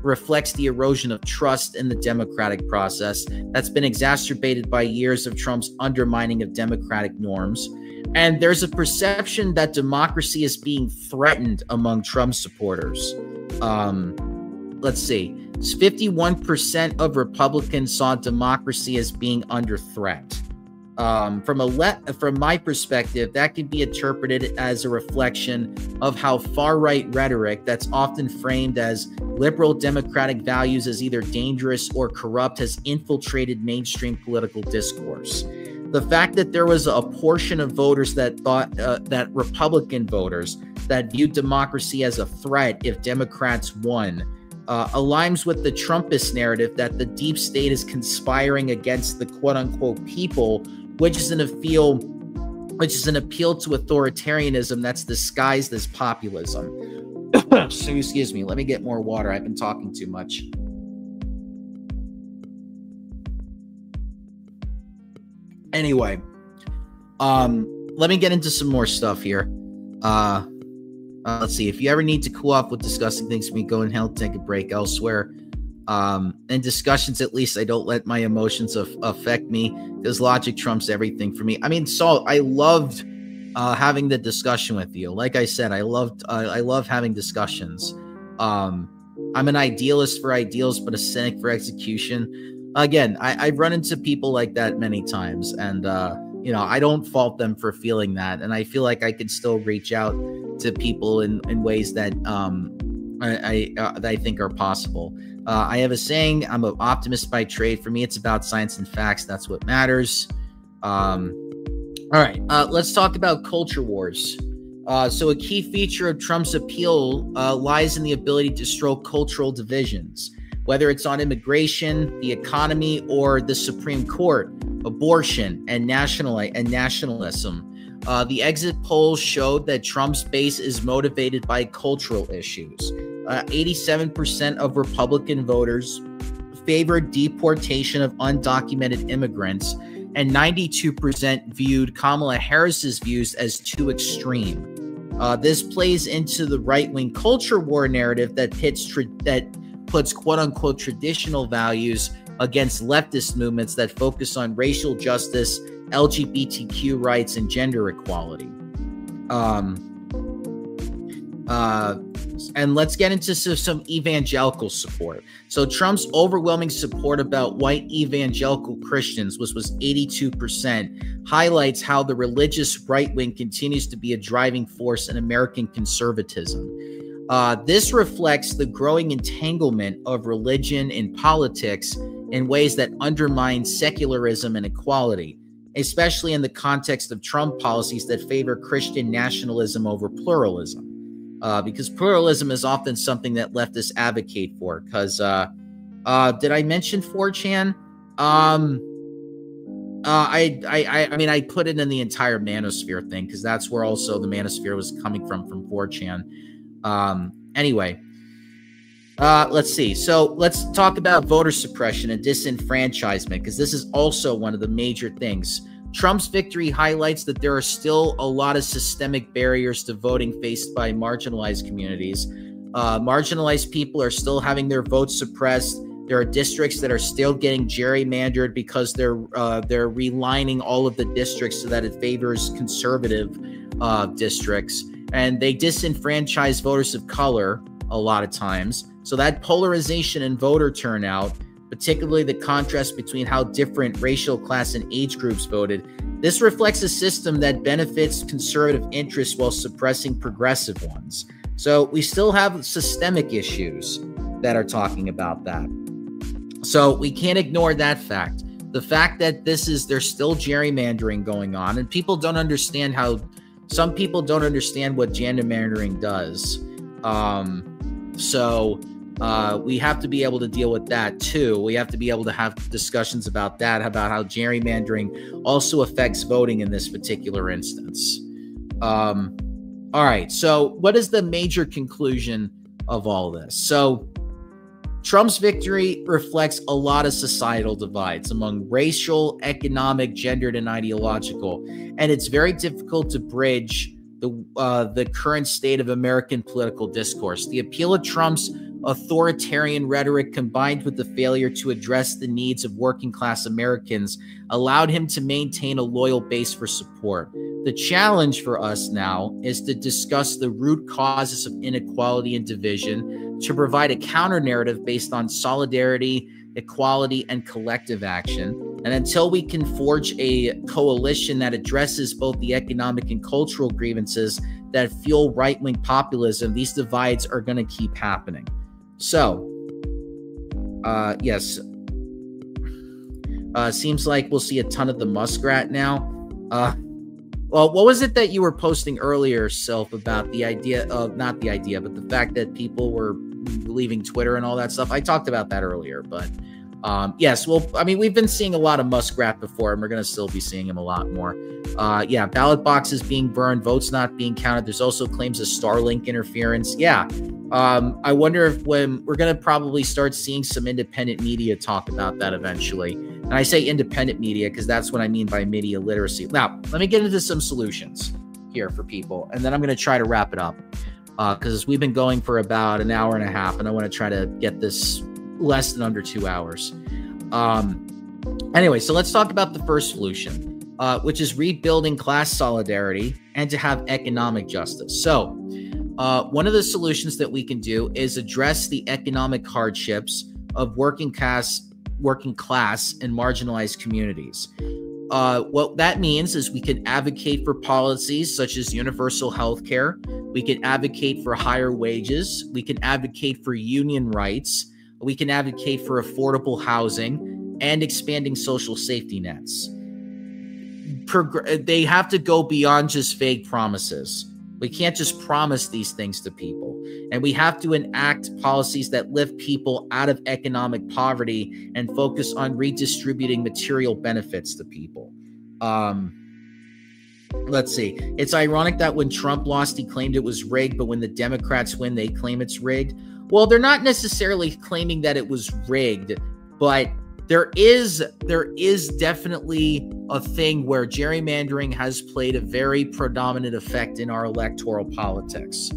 reflects the erosion of trust in the democratic process that's been exacerbated by years of Trump's undermining of democratic norms. And there's a perception that democracy is being threatened among Trump supporters. Let's see. 51% of Republicans saw democracy as being under threat. From my perspective, that can be interpreted as a reflection of how far-right rhetoric that's often framed as liberal democratic values as either dangerous or corrupt has infiltrated mainstream political discourse. The fact that there was a portion of voters that thought that Republican voters that viewed democracy as a threat if Democrats won aligns with the Trumpist narrative that the deep state is conspiring against the quote-unquote people, which is an appeal to authoritarianism that's disguised as populism. So, excuse me, let me get more water. I've been talking too much. Anyway, let me get into some more stuff here. Let's see. If you ever need to cool off with discussing things with me, go and help take a break elsewhere. In discussions, at least, I don't let my emotions affect me, because logic trumps everything for me. I mean, Saul, I loved having the discussion with you. Like I said, I love having discussions. I'm an idealist for ideals, but a cynic for execution. Again, I've run into people like that many times, and you know, I don't fault them for feeling that, and I feel like I could still reach out to people in ways that that I think are possible. I have a saying: I'm an optimist by trade. For me, it's about science and facts. That's what matters. All right, let's talk about culture wars. So a key feature of Trump's appeal lies in the ability to stroke cultural divisions, whether it's on immigration, the economy, or the Supreme Court, abortion, and nationalism. The exit polls showed that Trump's base is motivated by cultural issues. 87% of Republican voters favored deportation of undocumented immigrants, and 92% viewed Kamala Harris's views as too extreme. This plays into the right-wing culture war narrative that puts quote-unquote traditional values against leftist movements that focus on racial justice, LGBTQ rights, and gender equality. And let's get into some evangelical support. So Trump's overwhelming support about white evangelical Christians was 82%, highlights how the religious right wing continues to be a driving force in American conservatism. This reflects the growing entanglement of religion and politics in ways that undermine secularism and equality, especially in the context of Trump policies that favor Christian nationalism over pluralism. Because pluralism is often something that leftists advocate for. Because did I mention 4chan? I mean, I put it in the entire manosphere thing because that's where also the manosphere was coming from 4chan. Anyway, let's see. So let's talk about voter suppression and disenfranchisement, because this is also one of the major things. Trump's victory highlights that there are still a lot of systemic barriers to voting faced by marginalized communities. Marginalized people are still having their votes suppressed. There are districts that are still getting gerrymandered because they're relining all of the districts so that it favors conservative districts. And they disenfranchise voters of color a lot of times. So that polarization in voter turnout, particularly the contrast between how different racial, class, and age groups voted, this reflects a system that benefits conservative interests while suppressing progressive ones. So we still have systemic issues that are talking about that. So we can't ignore that fact. The fact that there's still gerrymandering going on, and people don't understand some people don't understand what gerrymandering does. We have to be able to deal with that too. We have to be able to have discussions about that, about how gerrymandering also affects voting in this particular instance. All right, so what is the major conclusion of all this? So Trump's victory reflects a lot of societal divides among racial, economic, gendered, and ideological, and it's very difficult to bridge the current state of American political discourse. The appeal of Trump's authoritarian rhetoric, combined with the failure to address the needs of working-class Americans, allowed him to maintain a loyal base for support. The challenge for us now is to discuss the root causes of inequality and division, to provide a counter-narrative based on solidarity, equality, and collective action. And until we can forge a coalition that addresses both the economic and cultural grievances that fuel right-wing populism, these divides are going to keep happening. So, yes, seems like we'll see a ton of the muskrat now. Well, what was it that you were posting earlier, Sylph, about the idea of, not the idea, but the fact that people were leaving Twitter and all that stuff? I talked about that earlier, but yes, well, I mean, we've been seeing a lot of muskrat before, and we're going to still be seeing him a lot more. Yeah, ballot boxes being burned, votes not being counted. There's also claims of Starlink interference. Yeah. I wonder if when we're going to probably start seeing some independent media talk about that eventually. And I say independent media because that's what I mean by media literacy. Now, let me get into some solutions here for people, and then I'm going to try to wrap it up because we've been going for about an hour and a half, and I want to try to get this less than under 2 hours. Anyway, so let's talk about the first solution, which is rebuilding class solidarity and to have economic justice. So one of the solutions that we can do is address the economic hardships of working class and marginalized communities. What that means is we can advocate for policies such as universal health care. We can advocate for higher wages. We can advocate for union rights. We can advocate for affordable housing and expanding social safety nets. They have to go beyond just vague promises. We can't just promise these things to people. And we have to enact policies that lift people out of economic poverty and focus on redistributing material benefits to people. Let's see. It's ironic that when Trump lost, he claimed it was rigged, but when the Democrats win, they claim it's rigged. Well, they're not necessarily claiming that it was rigged, but there is definitely a thing where gerrymandering has played a very predominant effect in our electoral politics.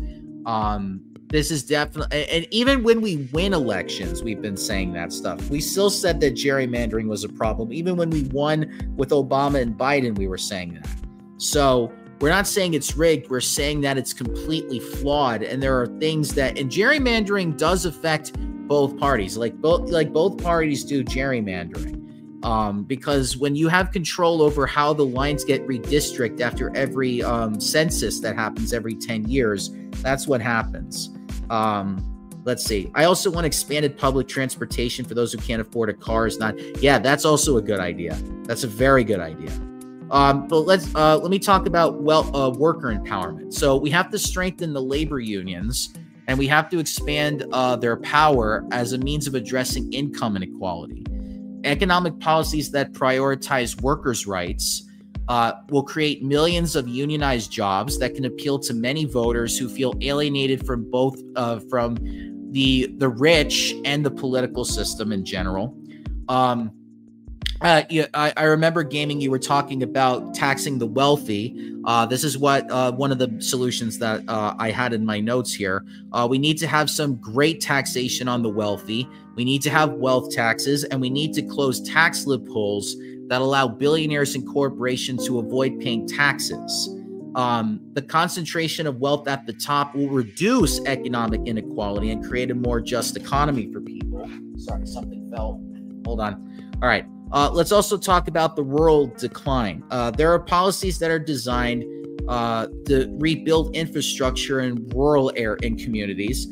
This is definitely, and even when we win elections, we've been saying that stuff. We still said that gerrymandering was a problem. Even when we won with Obama and Biden, we were saying that. So We're not saying it's rigged. We're saying that it's completely flawed. And there are things that, and gerrymandering does affect both parties. Like both parties do gerrymandering. Because when you have control over how the lines get redistricted after every census that happens every 10 years, that's what happens. Let's see. I also want expanded public transportation for those who can't afford a car. Yeah, that's also a good idea. That's a very good idea. But let me talk about worker empowerment. So we have to strengthen the labor unions, and we have to expand their power as a means of addressing income inequality. Economic policies that prioritize workers' rights will create millions of unionized jobs that can appeal to many voters who feel alienated from both from the rich and the political system in general. Yeah, I remember gaming. You were talking about taxing the wealthy. This is what one of the solutions that I had in my notes here. We need to have some great taxation on the wealthy. We need to have wealth taxes, and we need to close tax loopholes that allow billionaires and corporations to avoid paying taxes. The concentration of wealth at the top will reduce economic inequality and create a more just economy for people. Sorry, something fell. Hold on. All right. Let's also talk about the rural decline. There are policies that are designed to rebuild infrastructure in rural communities,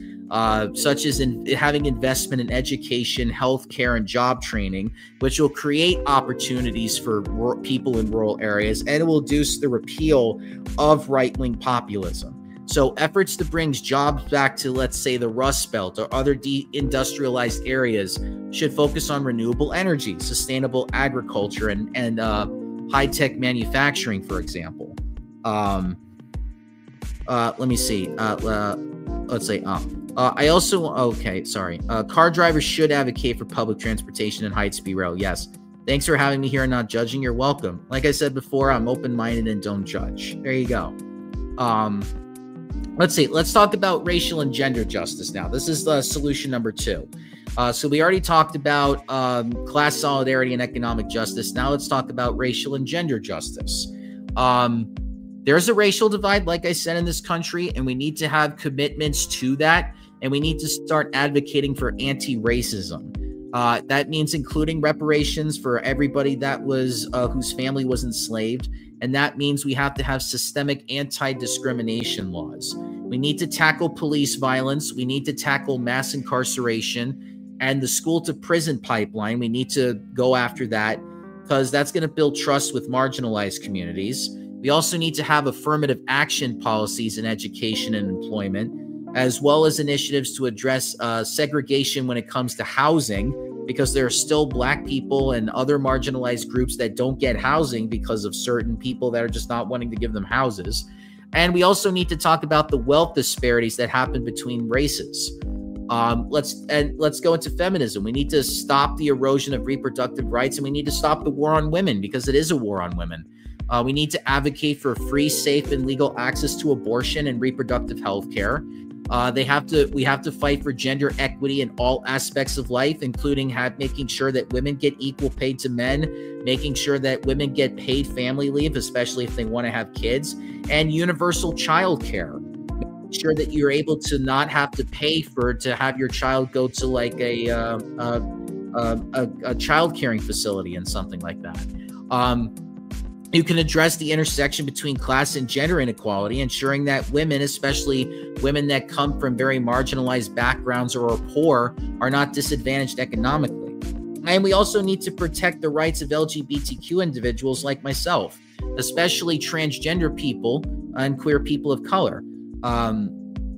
such as having investment in education, healthcare, and job training, which will create opportunities for people in rural areas, and it will reduce the repeal of right-wing populism. So efforts to bring jobs back to, let's say, the Rust Belt or other deindustrialized areas should focus on renewable energy, sustainable agriculture, and high-tech manufacturing, for example. Let me see. Let's say, I also, okay, sorry. Car drivers should advocate for public transportation and high-speed rail. Yes. Thanks for having me here and not judging. You're welcome. Like I said before, I'm open-minded and don't judge. There you go. Let's see. Let's talk about racial and gender justice now. This is solution number 2. So we already talked about class solidarity and economic justice. Now let's talk about racial and gender justice. There's a racial divide, like I said, in this country, and we need to have commitments to that, and we need to start advocating for anti-racism. That means including reparations for everybody that was whose family was enslaved. And that means we have to have systemic anti-discrimination laws. We need to tackle police violence. We need to tackle mass incarceration and the school-to-prison pipeline. We need to go after that because that's going to build trust with marginalized communities. We also need to have affirmative action policies in education and employment, as well as initiatives to address segregation when it comes to housing, because there are still Black people and other marginalized groups that don't get housing because of certain people that are just not wanting to give them houses. And we also need to talk about the wealth disparities that happen between races. Let's go into feminism. We need to stop the erosion of reproductive rights, and we need to stop the war on women, because it is a war on women. We need to advocate for free, safe, and legal access to abortion and reproductive health care. We have to fight for gender equity in all aspects of life, including making sure that women get equal pay to men, making sure that women get paid family leave, especially if they want to have kids, and universal child care. Make sure that you're able to not have to pay to have your child go to like a child caring facility and something like that. You can address the intersection between class and gender inequality, ensuring that women, especially women that come from very marginalized backgrounds or are poor, are not disadvantaged economically. And we also need to protect the rights of LGBTQ individuals like myself, especially transgender people and queer people of color.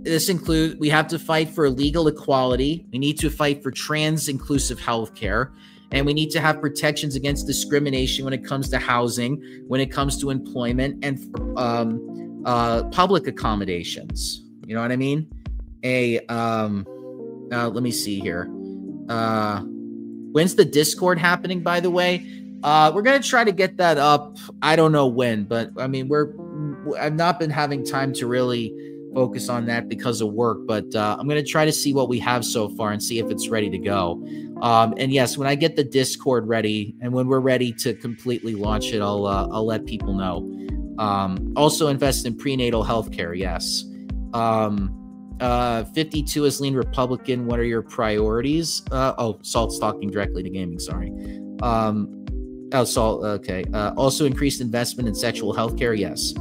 This includes, we have to fight for legal equality. We need to fight for trans inclusive healthcare. And we need to have protections against discrimination when it comes to housing, when it comes to employment, and public accommodations. You know what I mean? Let me see here. When's the Discord happening, by the way? We're going to try to get that up. I don't know when, but I mean, I've not been having time to really focus on that because of work, but I'm going to try to see what we have so far and see if it's ready to go. And yes, when I get the Discord ready and when we're ready to completely launch it, I'll let people know. Also invest in prenatal health care. Yes. 52 is lean Republican. What are your priorities? Salt's talking directly to gaming. Sorry. Salt. Okay. Also increased investment in sexual health care. Yes.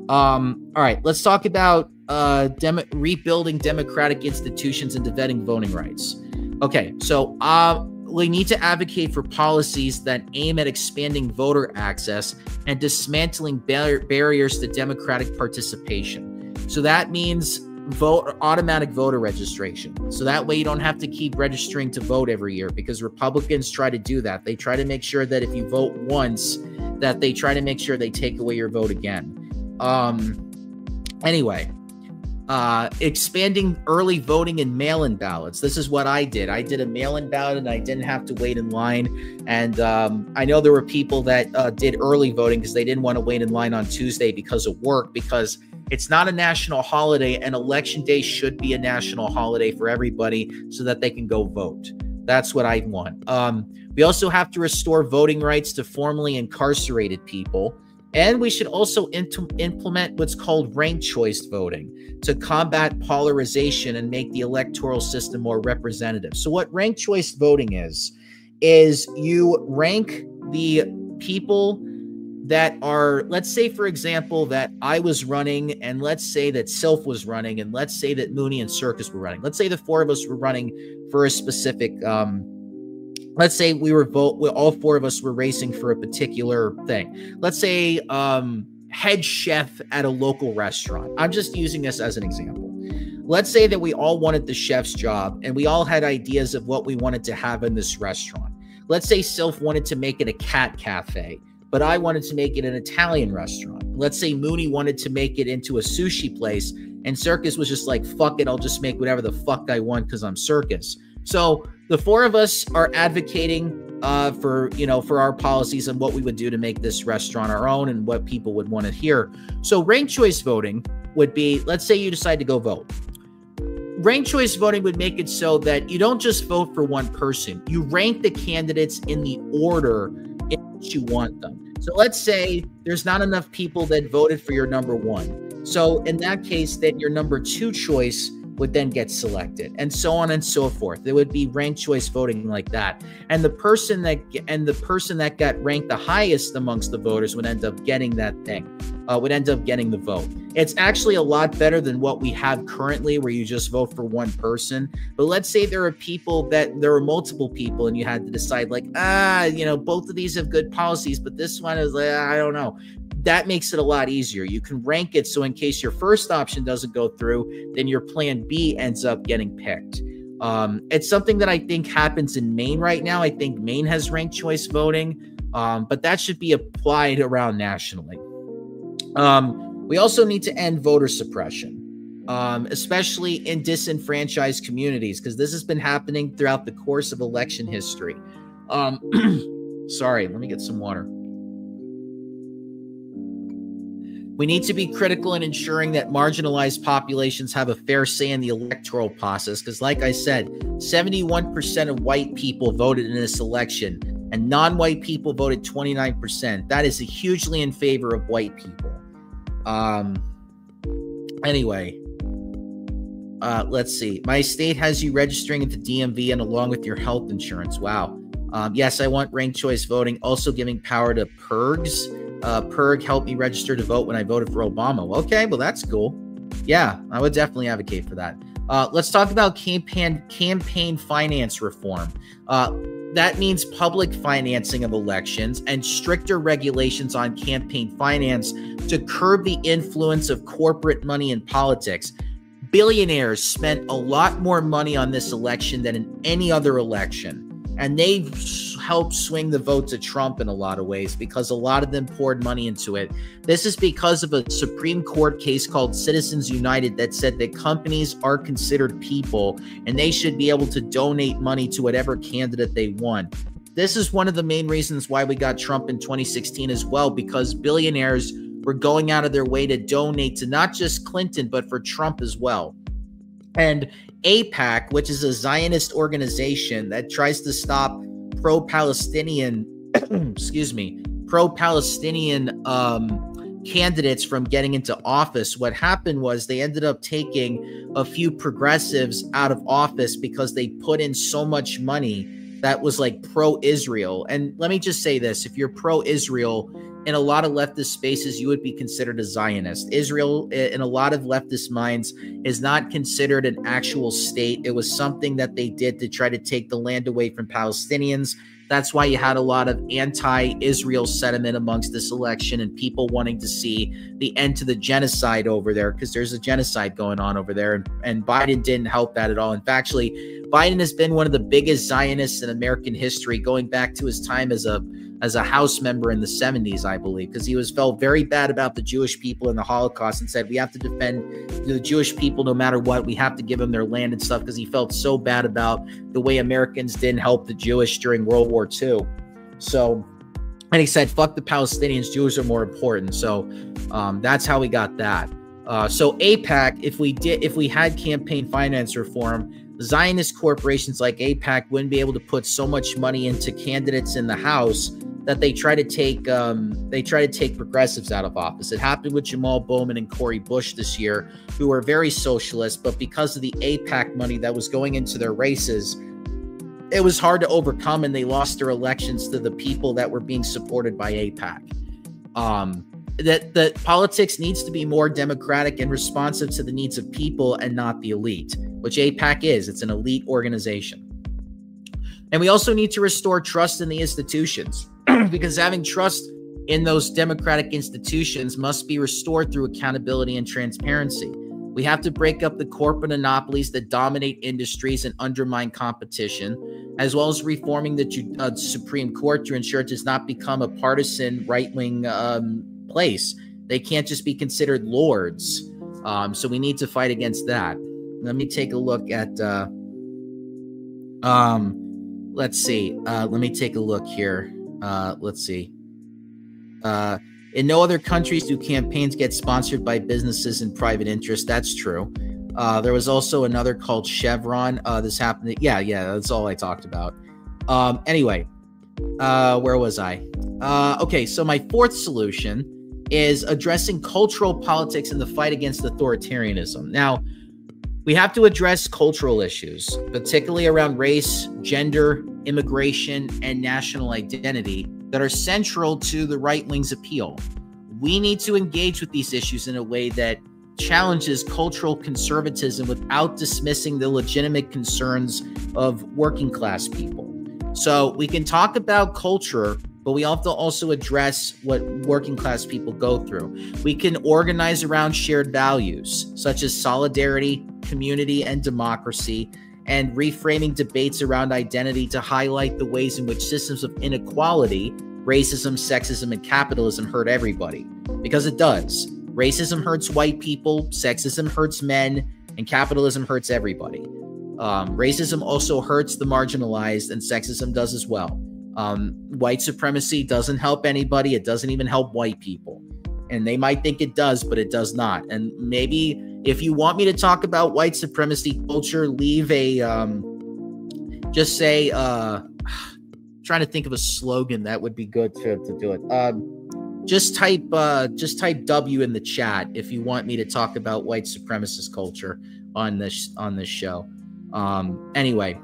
All right. Let's talk about rebuilding democratic institutions and defending voting rights. Okay. So we need to advocate for policies that aim at expanding voter access and dismantling barriers to democratic participation. So that means automatic voter registration. So that way you don't have to keep registering to vote every year, because Republicans try to do that. They try to make sure that if you vote once, that they try to make sure they take away your vote again. Anyway, expanding early voting and mail-in ballots. This is what I did. I did a mail-in ballot and I didn't have to wait in line. And I know there were people that did early voting because they didn't want to wait in line on Tuesday because of work, because it's not a national holiday, and Election Day should be a national holiday for everybody so that they can go vote. That's what I want. We also have to restore voting rights to formerly incarcerated people. And we should also implement what's called ranked choice voting to combat polarization and make the electoral system more representative. So what ranked choice voting is you rank the people that are, let's say, for example, that I was running, and let's say that Sylph was running, and let's say that Mooney and Circus were running. Let's say the four of us were running for a specific, let's say all four of us were racing for a particular thing. Let's say head chef at a local restaurant. I'm just using this as an example. Let's say that we all wanted the chef's job, and we all had ideas of what we wanted to have in this restaurant. Let's say Sylph wanted to make it a cat cafe, but I wanted to make it an Italian restaurant. Let's say Mooney wanted to make it into a sushi place, and Circus was just like, fuck it, I'll just make whatever the fuck I want because I'm Circus. So the four of us are advocating for our policies and what we would do to make this restaurant our own and what people would want to hear. So ranked choice voting would be, let's say you decide to go vote. Ranked choice voting would make it so that you don't just vote for one person. You rank the candidates in the order in which you want them. So let's say there's not enough people that voted for your number one. So in that case, then your number two choice would then get selected, and so on and so forth. There would be ranked choice voting like that. And the person that got ranked the highest amongst the voters would end up getting that thing, would end up getting the vote. It's actually a lot better than what we have currently, where you just vote for one person. But let's say there are multiple people and you had to decide, like, both of these have good policies, but this one is like, I don't know. That makes it a lot easier. You can rank it so in case your first option doesn't go through, then your plan B ends up getting picked. It's something that I think happens in Maine right now. I think Maine has ranked choice voting, but that should be applied around nationally. We also need to end voter suppression, especially in disenfranchised communities, because this has been happening throughout the course of election history. Sorry, let me get some water. We need to be critical in ensuring that marginalized populations have a fair say in the electoral process, because like I said, 71% of white people voted in this election, and non-white people voted 29%. That is hugely in favor of white people. Anyway, let's see. My state has you registering at the DMV and along with your health insurance. Wow. Yes, I want ranked choice voting. Also giving power to PERGs. PERG helped me register to vote when I voted for Obama. Okay, well, that's cool. Yeah, I would definitely advocate for that. Let's talk about campaign finance reform. That means public financing of elections and stricter regulations on campaign finance to curb the influence of corporate money in politics. Billionaires spent a lot more money on this election than in any other election. And they've helped swing the vote to Trump in a lot of ways because a lot of them poured money into it. This is because of a Supreme Court case called Citizens United that said that companies are considered people and they should be able to donate money to whatever candidate they want. This is one of the main reasons why we got Trump in 2016 as well, because billionaires were going out of their way to donate to not just Clinton, but for Trump as well. And AIPAC, which is a Zionist organization that tries to stop pro-Palestinian, pro-Palestinian candidates from getting into office. What happened was they ended up taking a few progressives out of office because they put in so much money that was like pro-Israel. And let me just say this, if you're pro-Israel, in a lot of leftist spaces, you would be considered a Zionist. Israel, in a lot of leftist minds, is not considered an actual state. It was something that they did to try to take the land away from Palestinians. That's why you had a lot of anti-Israel sentiment amongst this election and people wanting to see the end to the genocide over there, because there's a genocide going on over there, and Biden didn't help that at all. In fact, actually, Biden has been one of the biggest Zionists in American history, going back to his time as a House member in the 70s, I believe, because he felt very bad about the Jewish people in the Holocaust and said, we have to defend the Jewish people no matter what. We have to give them their land and stuff, because he felt so bad about the way Americans didn't help the Jewish during World War II. So, and he said, fuck the Palestinians, Jews are more important. So that's how we got that. So AIPAC, if we had campaign finance reform, Zionist corporations like AIPAC wouldn't be able to put so much money into candidates in the House that they try to take progressives out of office. It happened with Jamal Bowman and Cori Bush this year, who were very socialist, but because of the AIPAC money that was going into their races, it was hard to overcome, and they lost their elections to the people that were being supported by AIPAC. That politics needs to be more democratic and responsive to the needs of people and not the elite, which AIPAC is. It's an elite organization. And we also need to restore trust in the institutions, because having trust in those democratic institutions must be restored through accountability and transparency. We have to break up the corporate monopolies that dominate industries and undermine competition, as well as reforming the Supreme Court to ensure it does not become a partisan right-wing place. They can't just be considered lords. So we need to fight against that. Let me take a look at, let's see. Let me take a look here. Let's see. In no other countries do campaigns get sponsored by businesses and private interests. That's true. There was also another called Chevron. This happened. Yeah, that's all I talked about. Anyway, where was I? Okay, so my fourth solution is addressing cultural politics in the fight against authoritarianism. Now, we have to address cultural issues, particularly around race, gender, immigration, and national identity that are central to the right wing's appeal. We need to engage with these issues in a way that challenges cultural conservatism without dismissing the legitimate concerns of working class people. So we can talk about culture, but we have to also address what working class people go through. We can organize around shared values, such as solidarity, community, and democracy, and reframing debates around identity to highlight the ways in which systems of inequality, racism, sexism, and capitalism hurt everybody. Because it does. Racism hurts white people, sexism hurts men, and capitalism hurts everybody. Racism also hurts the marginalized, and sexism does as well. White supremacy doesn't help anybody. It doesn't even help white people. And they might think it does, but it does not. And maybe if you want me to talk about white supremacy culture, leave a, just say, trying to think of a slogan that would be good to do it. Just type W in the chat if you want me to talk about white supremacist culture on this show. Anyway.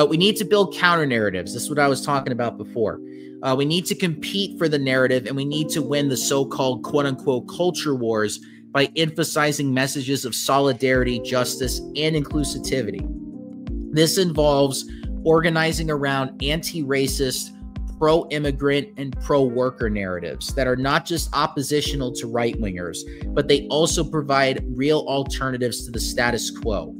We need to build counter narratives. This is what I was talking about before. We need to compete for the narrative, and we need to win the so-called quote-unquote culture wars by emphasizing messages of solidarity, justice, and inclusivity. This involves organizing around anti-racist, pro-immigrant, and pro-worker narratives that are not just oppositional to right-wingers, but they also provide real alternatives to the status quo.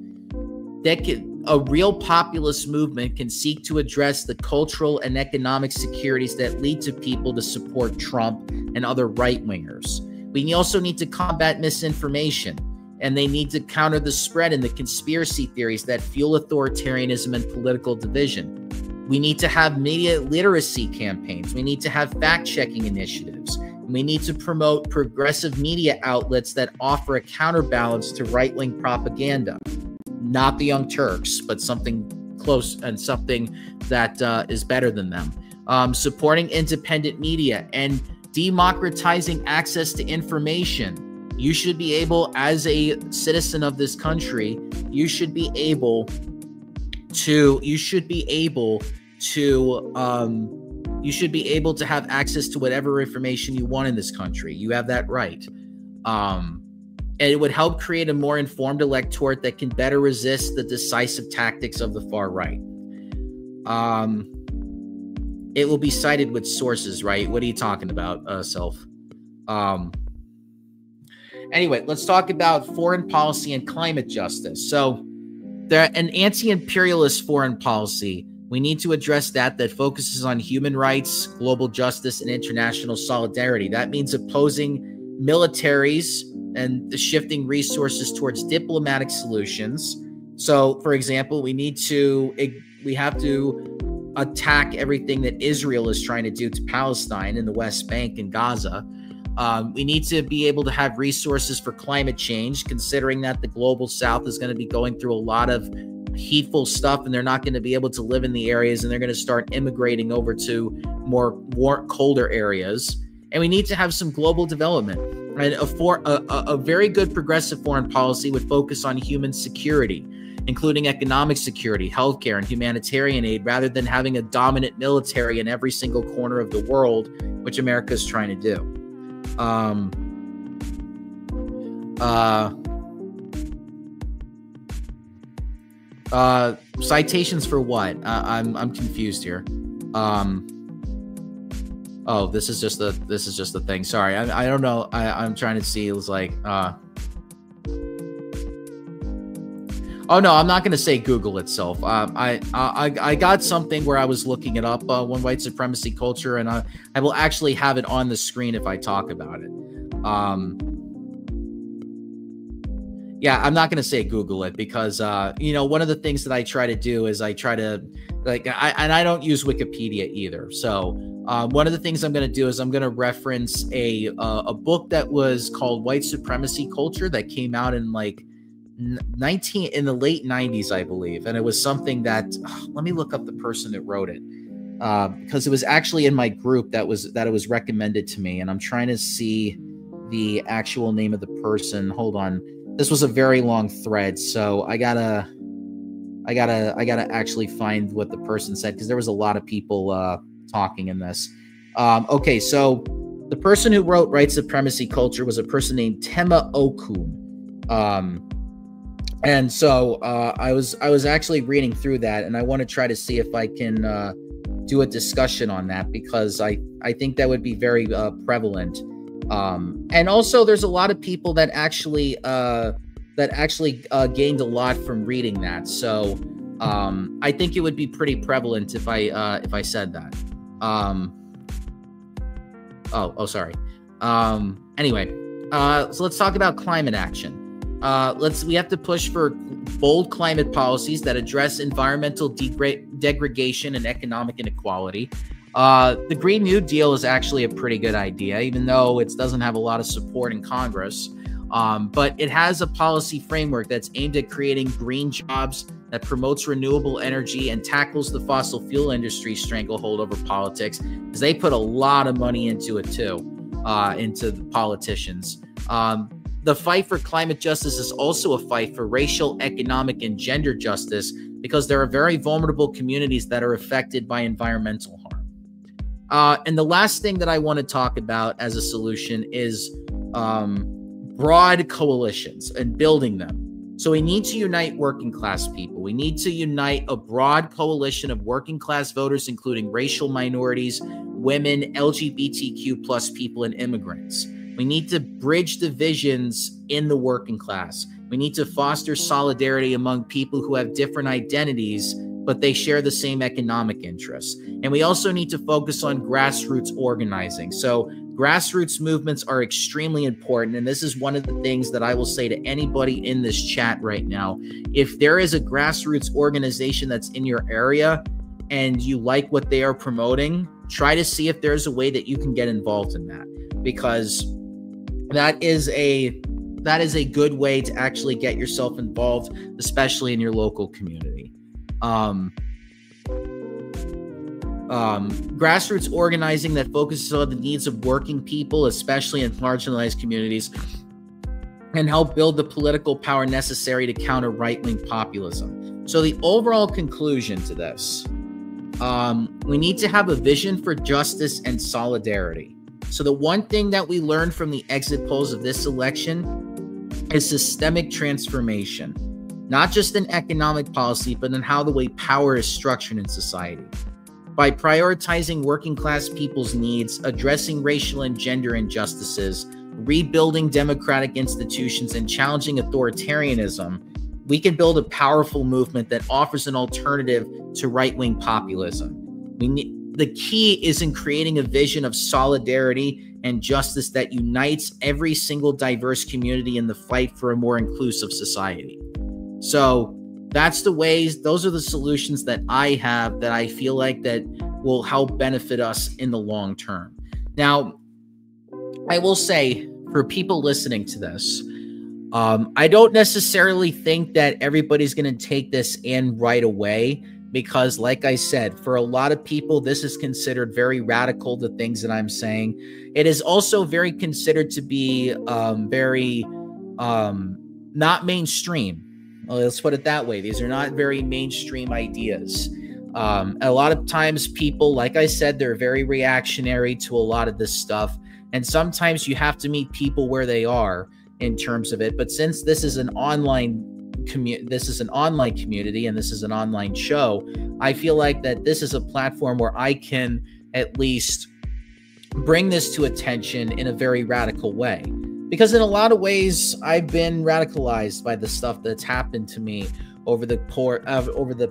A real populist movement can seek to address the cultural and economic securities that lead to people to support Trump and other right-wingers. We also need to combat misinformation, and they need to counter the spread in the conspiracy theories that fuel authoritarianism and political division. We need to have media literacy campaigns. We need to have fact-checking initiatives. We need to promote progressive media outlets that offer a counterbalance to right-wing propaganda. Not the Young Turks, but something close and something that is better than them. Supporting independent media and democratizing access to information. You should be able, as a citizen of this country, you should be able to have access to whatever information you want in this country. You have that right. And it would help create a more informed electorate that can better resist the decisive tactics of the far right. It will be cited with sources, right? What are you talking about, Self? Anyway, let's talk about foreign policy and climate justice. So, an anti-imperialist foreign policy, we need to address that focuses on human rights, global justice, and international solidarity. That means opposing militaries and the shifting resources towards diplomatic solutions. So, for example, we have to attack everything that Israel is trying to do to Palestine in the West Bank and Gaza. We need to be able to have resources for climate change, considering that the global south is going to be going through a lot of heatful stuff, and they're not going to be able to live in the areas, and they're going to start immigrating over to more colder areas. And we need to have some global development. And a very good progressive foreign policy would focus on human security, including economic security, healthcare, and humanitarian aid, rather than having a dominant military in every single corner of the world, which America is trying to do. Citations for what? I'm confused here. Oh, this is just the thing. Sorry, I don't know. I'm trying to see. It was like, oh no, I'm not going to say Google itself. I got something where I was looking it up, one white supremacy culture, and I will actually have it on the screen if I talk about it. Yeah, I'm not going to say Google it because, one of the things that I try to do is I don't use Wikipedia either. So one of the things I'm going to do is I'm going to reference a book that was called White Supremacy Culture that came out in in the late 90s, I believe. And it was something that, let me look up the person that wrote it, because it was actually in my group that it was recommended to me. And I'm trying to see the actual name of the person. Hold on. This was a very long thread, so I gotta actually find what the person said, because there was a lot of people talking in this. Okay, so the person who wrote White Supremacy Culture was a person named Tema Okun. And so I was actually reading through that, and I want to try to see if I can do a discussion on that, because I think that would be very prevalent. And also, there's a lot of people that actually gained a lot from reading that. So I think it would be pretty prevalent if I said that. Sorry. Anyway, so let's talk about climate action. We have to push for bold climate policies that address environmental degradation and economic inequality. The Green New Deal is actually a pretty good idea, even though it doesn't have a lot of support in Congress. But it has a policy framework that's aimed at creating green jobs, that promotes renewable energy, and tackles the fossil fuel industry stranglehold over politics, because they put a lot of money into it too, into the politicians. The fight for climate justice is also a fight for racial, economic, and gender justice, because there are very vulnerable communities that are affected by environmental harm. And the last thing that I want to talk about as a solution is broad coalitions and building them. So we need to unite working class people. We need to unite a broad coalition of working class voters, including racial minorities, women, LGBTQ plus people, and immigrants. We need to bridge divisions in the working class. We need to foster solidarity among people who have different identities, but they share the same economic interests. And we also need to focus on grassroots organizing. So grassroots movements are extremely important. And this is one of the things that I will say to anybody in this chat right now. If there is a grassroots organization that's in your area and you like what they are promoting, try to see if there's a way that you can get involved in that, because that is a good way to actually get yourself involved, especially in your local community. Grassroots organizing that focuses on the needs of working people, especially in marginalized communities, and help build the political power necessary to counter right-wing populism. So the overall conclusion to this, we need to have a vision for justice and solidarity. So the one thing that we learned from the exit polls of this election is systemic transformation, not just in economic policy, but in how the way power is structured in society. By prioritizing working class people's needs, addressing racial and gender injustices, rebuilding democratic institutions, and challenging authoritarianism, we can build a powerful movement that offers an alternative to right-wing populism. The key is in creating a vision of solidarity and justice that unites every single diverse community in the fight for a more inclusive society. So that's the ways, those are the solutions that I have that I feel like that will help benefit us in the long term. Now, I will say for people listening to this, I don't necessarily think that everybody's going to take this in right away, because like I said, for a lot of people, this is considered very radical, the things that I'm saying. It is also very considered to be very not mainstream. Let's put it that way. These are not very mainstream ideas. A lot of times people, like I said, they're very reactionary to a lot of this stuff. And sometimes you have to meet people where they are in terms of it. But since this is an online community and this is an online show, I feel like that this is a platform where I can at least bring this to attention in a very radical way. Because in a lot of ways, I've been radicalized by the stuff that's happened to me over the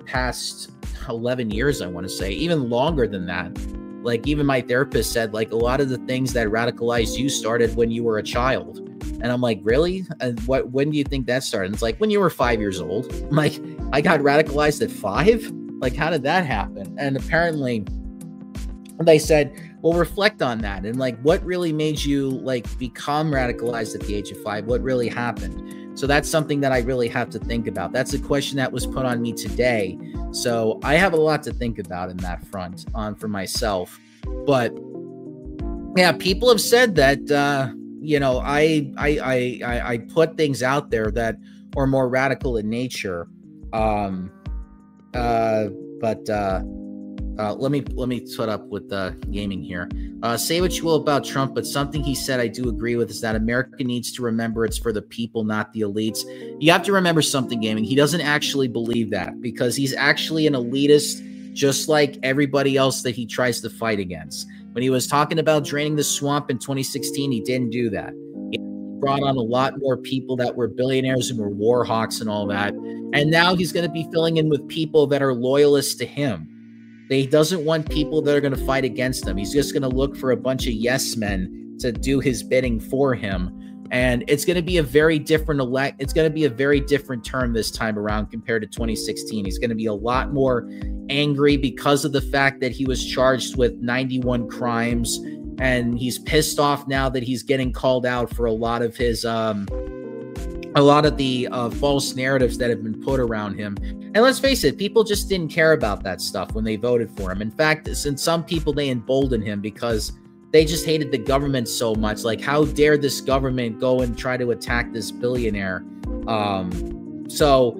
past 11 years, I want to say, even longer than that. Like even my therapist said, like a lot of the things that radicalized you started when you were a child. And I'm like, really? And when do you think that started? And it's like, when you were 5 years old. I'm like, I got radicalized at 5? Like, how did that happen? And apparently they said, well, reflect on that. And like, what really made you like become radicalized at the age of 5? What really happened? So that's something that I really have to think about. That's a question that was put on me today. So I have a lot to think about in that front for myself. But yeah, people have said that, you know, I put things out there that are more radical in nature. Let me set up with gaming here. Say what you will about Trump, but something he said I do agree with is that America needs to remember it's for the people, not the elites. You have to remember something, gaming. He doesn't actually believe that, because he's actually an elitist, just like everybody else that he tries to fight against. When he was talking about draining the swamp in 2016, he didn't do that. He brought on a lot more people that were billionaires and were war hawks and all that. And now he's going to be filling in with people that are loyalists to him. He doesn't want people that are going to fight against him. He's just going to look for a bunch of yes men to do his bidding for him. And it's going to be a very different it's going to be a very different term this time around compared to 2016. He's going to be a lot more angry because of the fact that he was charged with 91 crimes, and he's pissed off now that he's getting called out for a lot of his false narratives that have been put around him. And let's face it, people just didn't care about that stuff when they voted for him. In fact, since some people, they emboldened him because they just hated the government so much. Like, how dare this government go and try to attack this billionaire? So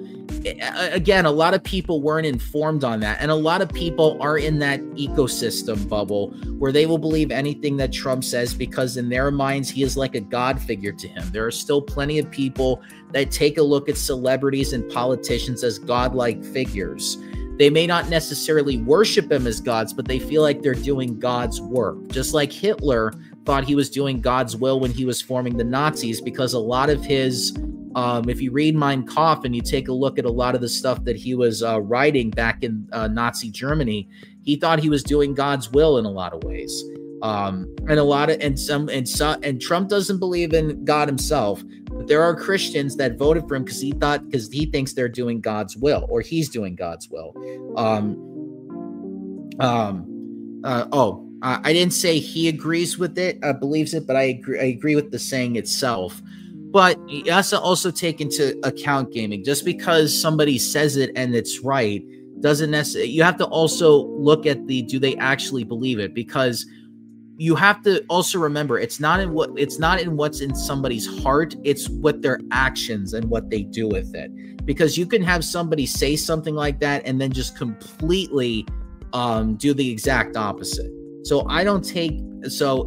again, a lot of people weren't informed on that. And a lot of people are in that ecosystem bubble where they will believe anything that Trump says, because in their minds, he is like a God figure to him. There are still plenty of people that take a look at celebrities and politicians as godlike figures. They may not necessarily worship them as gods, but they feel like they're doing God's work. Just like Hitler thought he was doing God's will when he was forming the Nazis, because a lot of his if you read Mein Kampf and you take a look at a lot of the stuff that he was writing back in Nazi Germany, he thought he was doing God's will in a lot of ways. And Trump doesn't believe in God himself, but there are Christians that voted for him because he thinks they're doing God's will, or he's doing God's will. I didn't say he agrees with it, believes it, but I agree with the saying itself. But you have to also take into account, gaming. Just because somebody says it and it's right doesn't necessarily, you have to also look at do they actually believe it? Because you have to also remember, it's not in what's in somebody's heart, it's what their actions and what they do with it. Because you can have somebody say something like that and then just completely do the exact opposite. So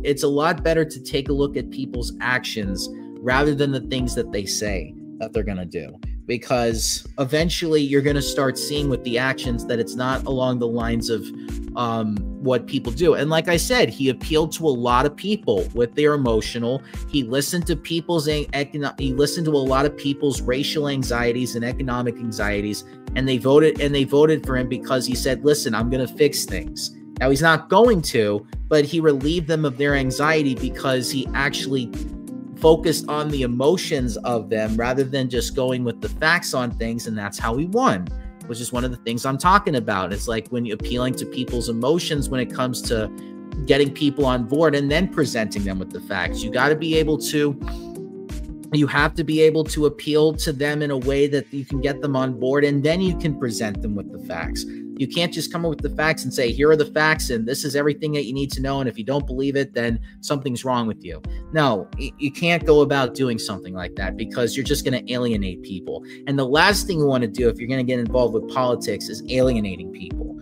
it's a lot better to take a look at people's actions rather than the things that they say that they're going to do. Because eventually you're going to start seeing with the actions that it's not along the lines of what people do. And like I said, he appealed to a lot of people with their emotional. He listened to he listened to a lot of people's racial anxieties and economic anxieties, and they voted for him because he said, listen, I'm going to fix things. Now, he's not going to, but he relieved them of their anxiety because he actually focused on the emotions of them rather than just going with the facts on things, and that's how he won, which is one of the things I'm talking about. It's like when you're appealing to people's emotions when it comes to getting people on board and then presenting them with the facts. You have to be able to appeal to them in a way that you can get them on board, and then you can present them with the facts. You can't just come up with the facts and say, here are the facts, and this is everything that you need to know, and if you don't believe it, then something's wrong with you. No, you can't go about doing something like that because you're just going to alienate people. And the last thing you want to do if you're going to get involved with politics is alienating people.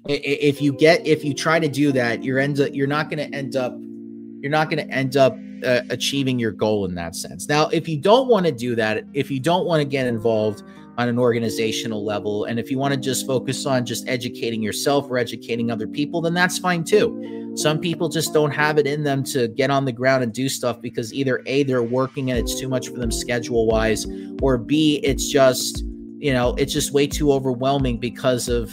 If you try to do that, you're not going to end up achieving your goal in that sense. Now, if you don't want to do that, if you don't want to get involved on an organizational level, and if you want to just focus on just educating yourself or educating other people, then that's fine too. Some people just don't have it in them to get on the ground and do stuff because either A, they're working and it's too much for them schedule wise, or B, it's just way too overwhelming because of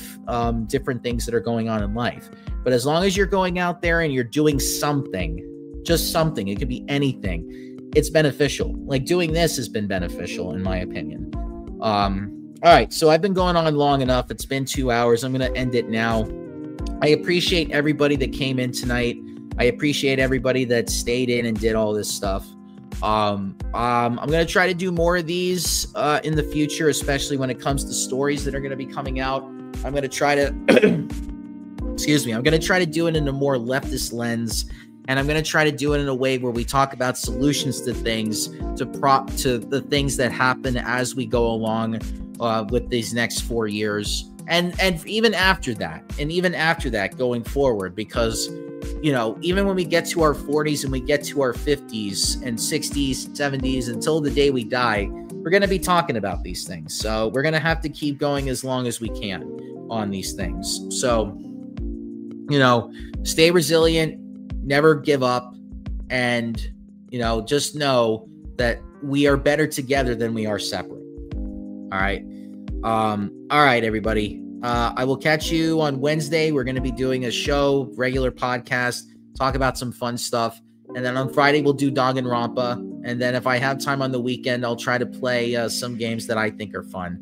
different things that are going on in life. But as long as you're going out there and you're doing something, just something, it could be anything, it's beneficial. Like doing this has been beneficial in my opinion. All right, so I've been going on long enough. It's been 2 hours. I'm going to end it now. I appreciate everybody that came in tonight. I appreciate everybody that stayed in and did all this stuff. I'm going to try to do more of these in the future, especially when it comes to stories that are going to be coming out. I'm going to try to excuse me. I'm going to try to do it in a more leftist lens. And I'm going to try to do it in a way where we talk about solutions to things, to the things that happen as we go along with these next 4 years, and even after that, going forward. Because even when we get to our 40s and we get to our 50s and 60s, 70s, until the day we die, we're going to be talking about these things. So we're going to have to keep going as long as we can on these things. So stay resilient. Never give up, and just know that we are better together than we are separate. All right. All right, everybody. I will catch you on Wednesday. We're going to be doing a show, regular podcast, talk about some fun stuff. And then on Friday, we'll do Danganronpa. And then if I have time on the weekend, I'll try to play some games that I think are fun.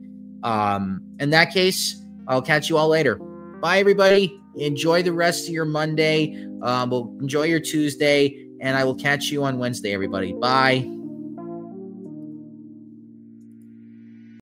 In that case, I'll catch you all later. Bye, everybody. Enjoy the rest of your Monday. Enjoy your Tuesday, and I will catch you on Wednesday, everybody. Bye.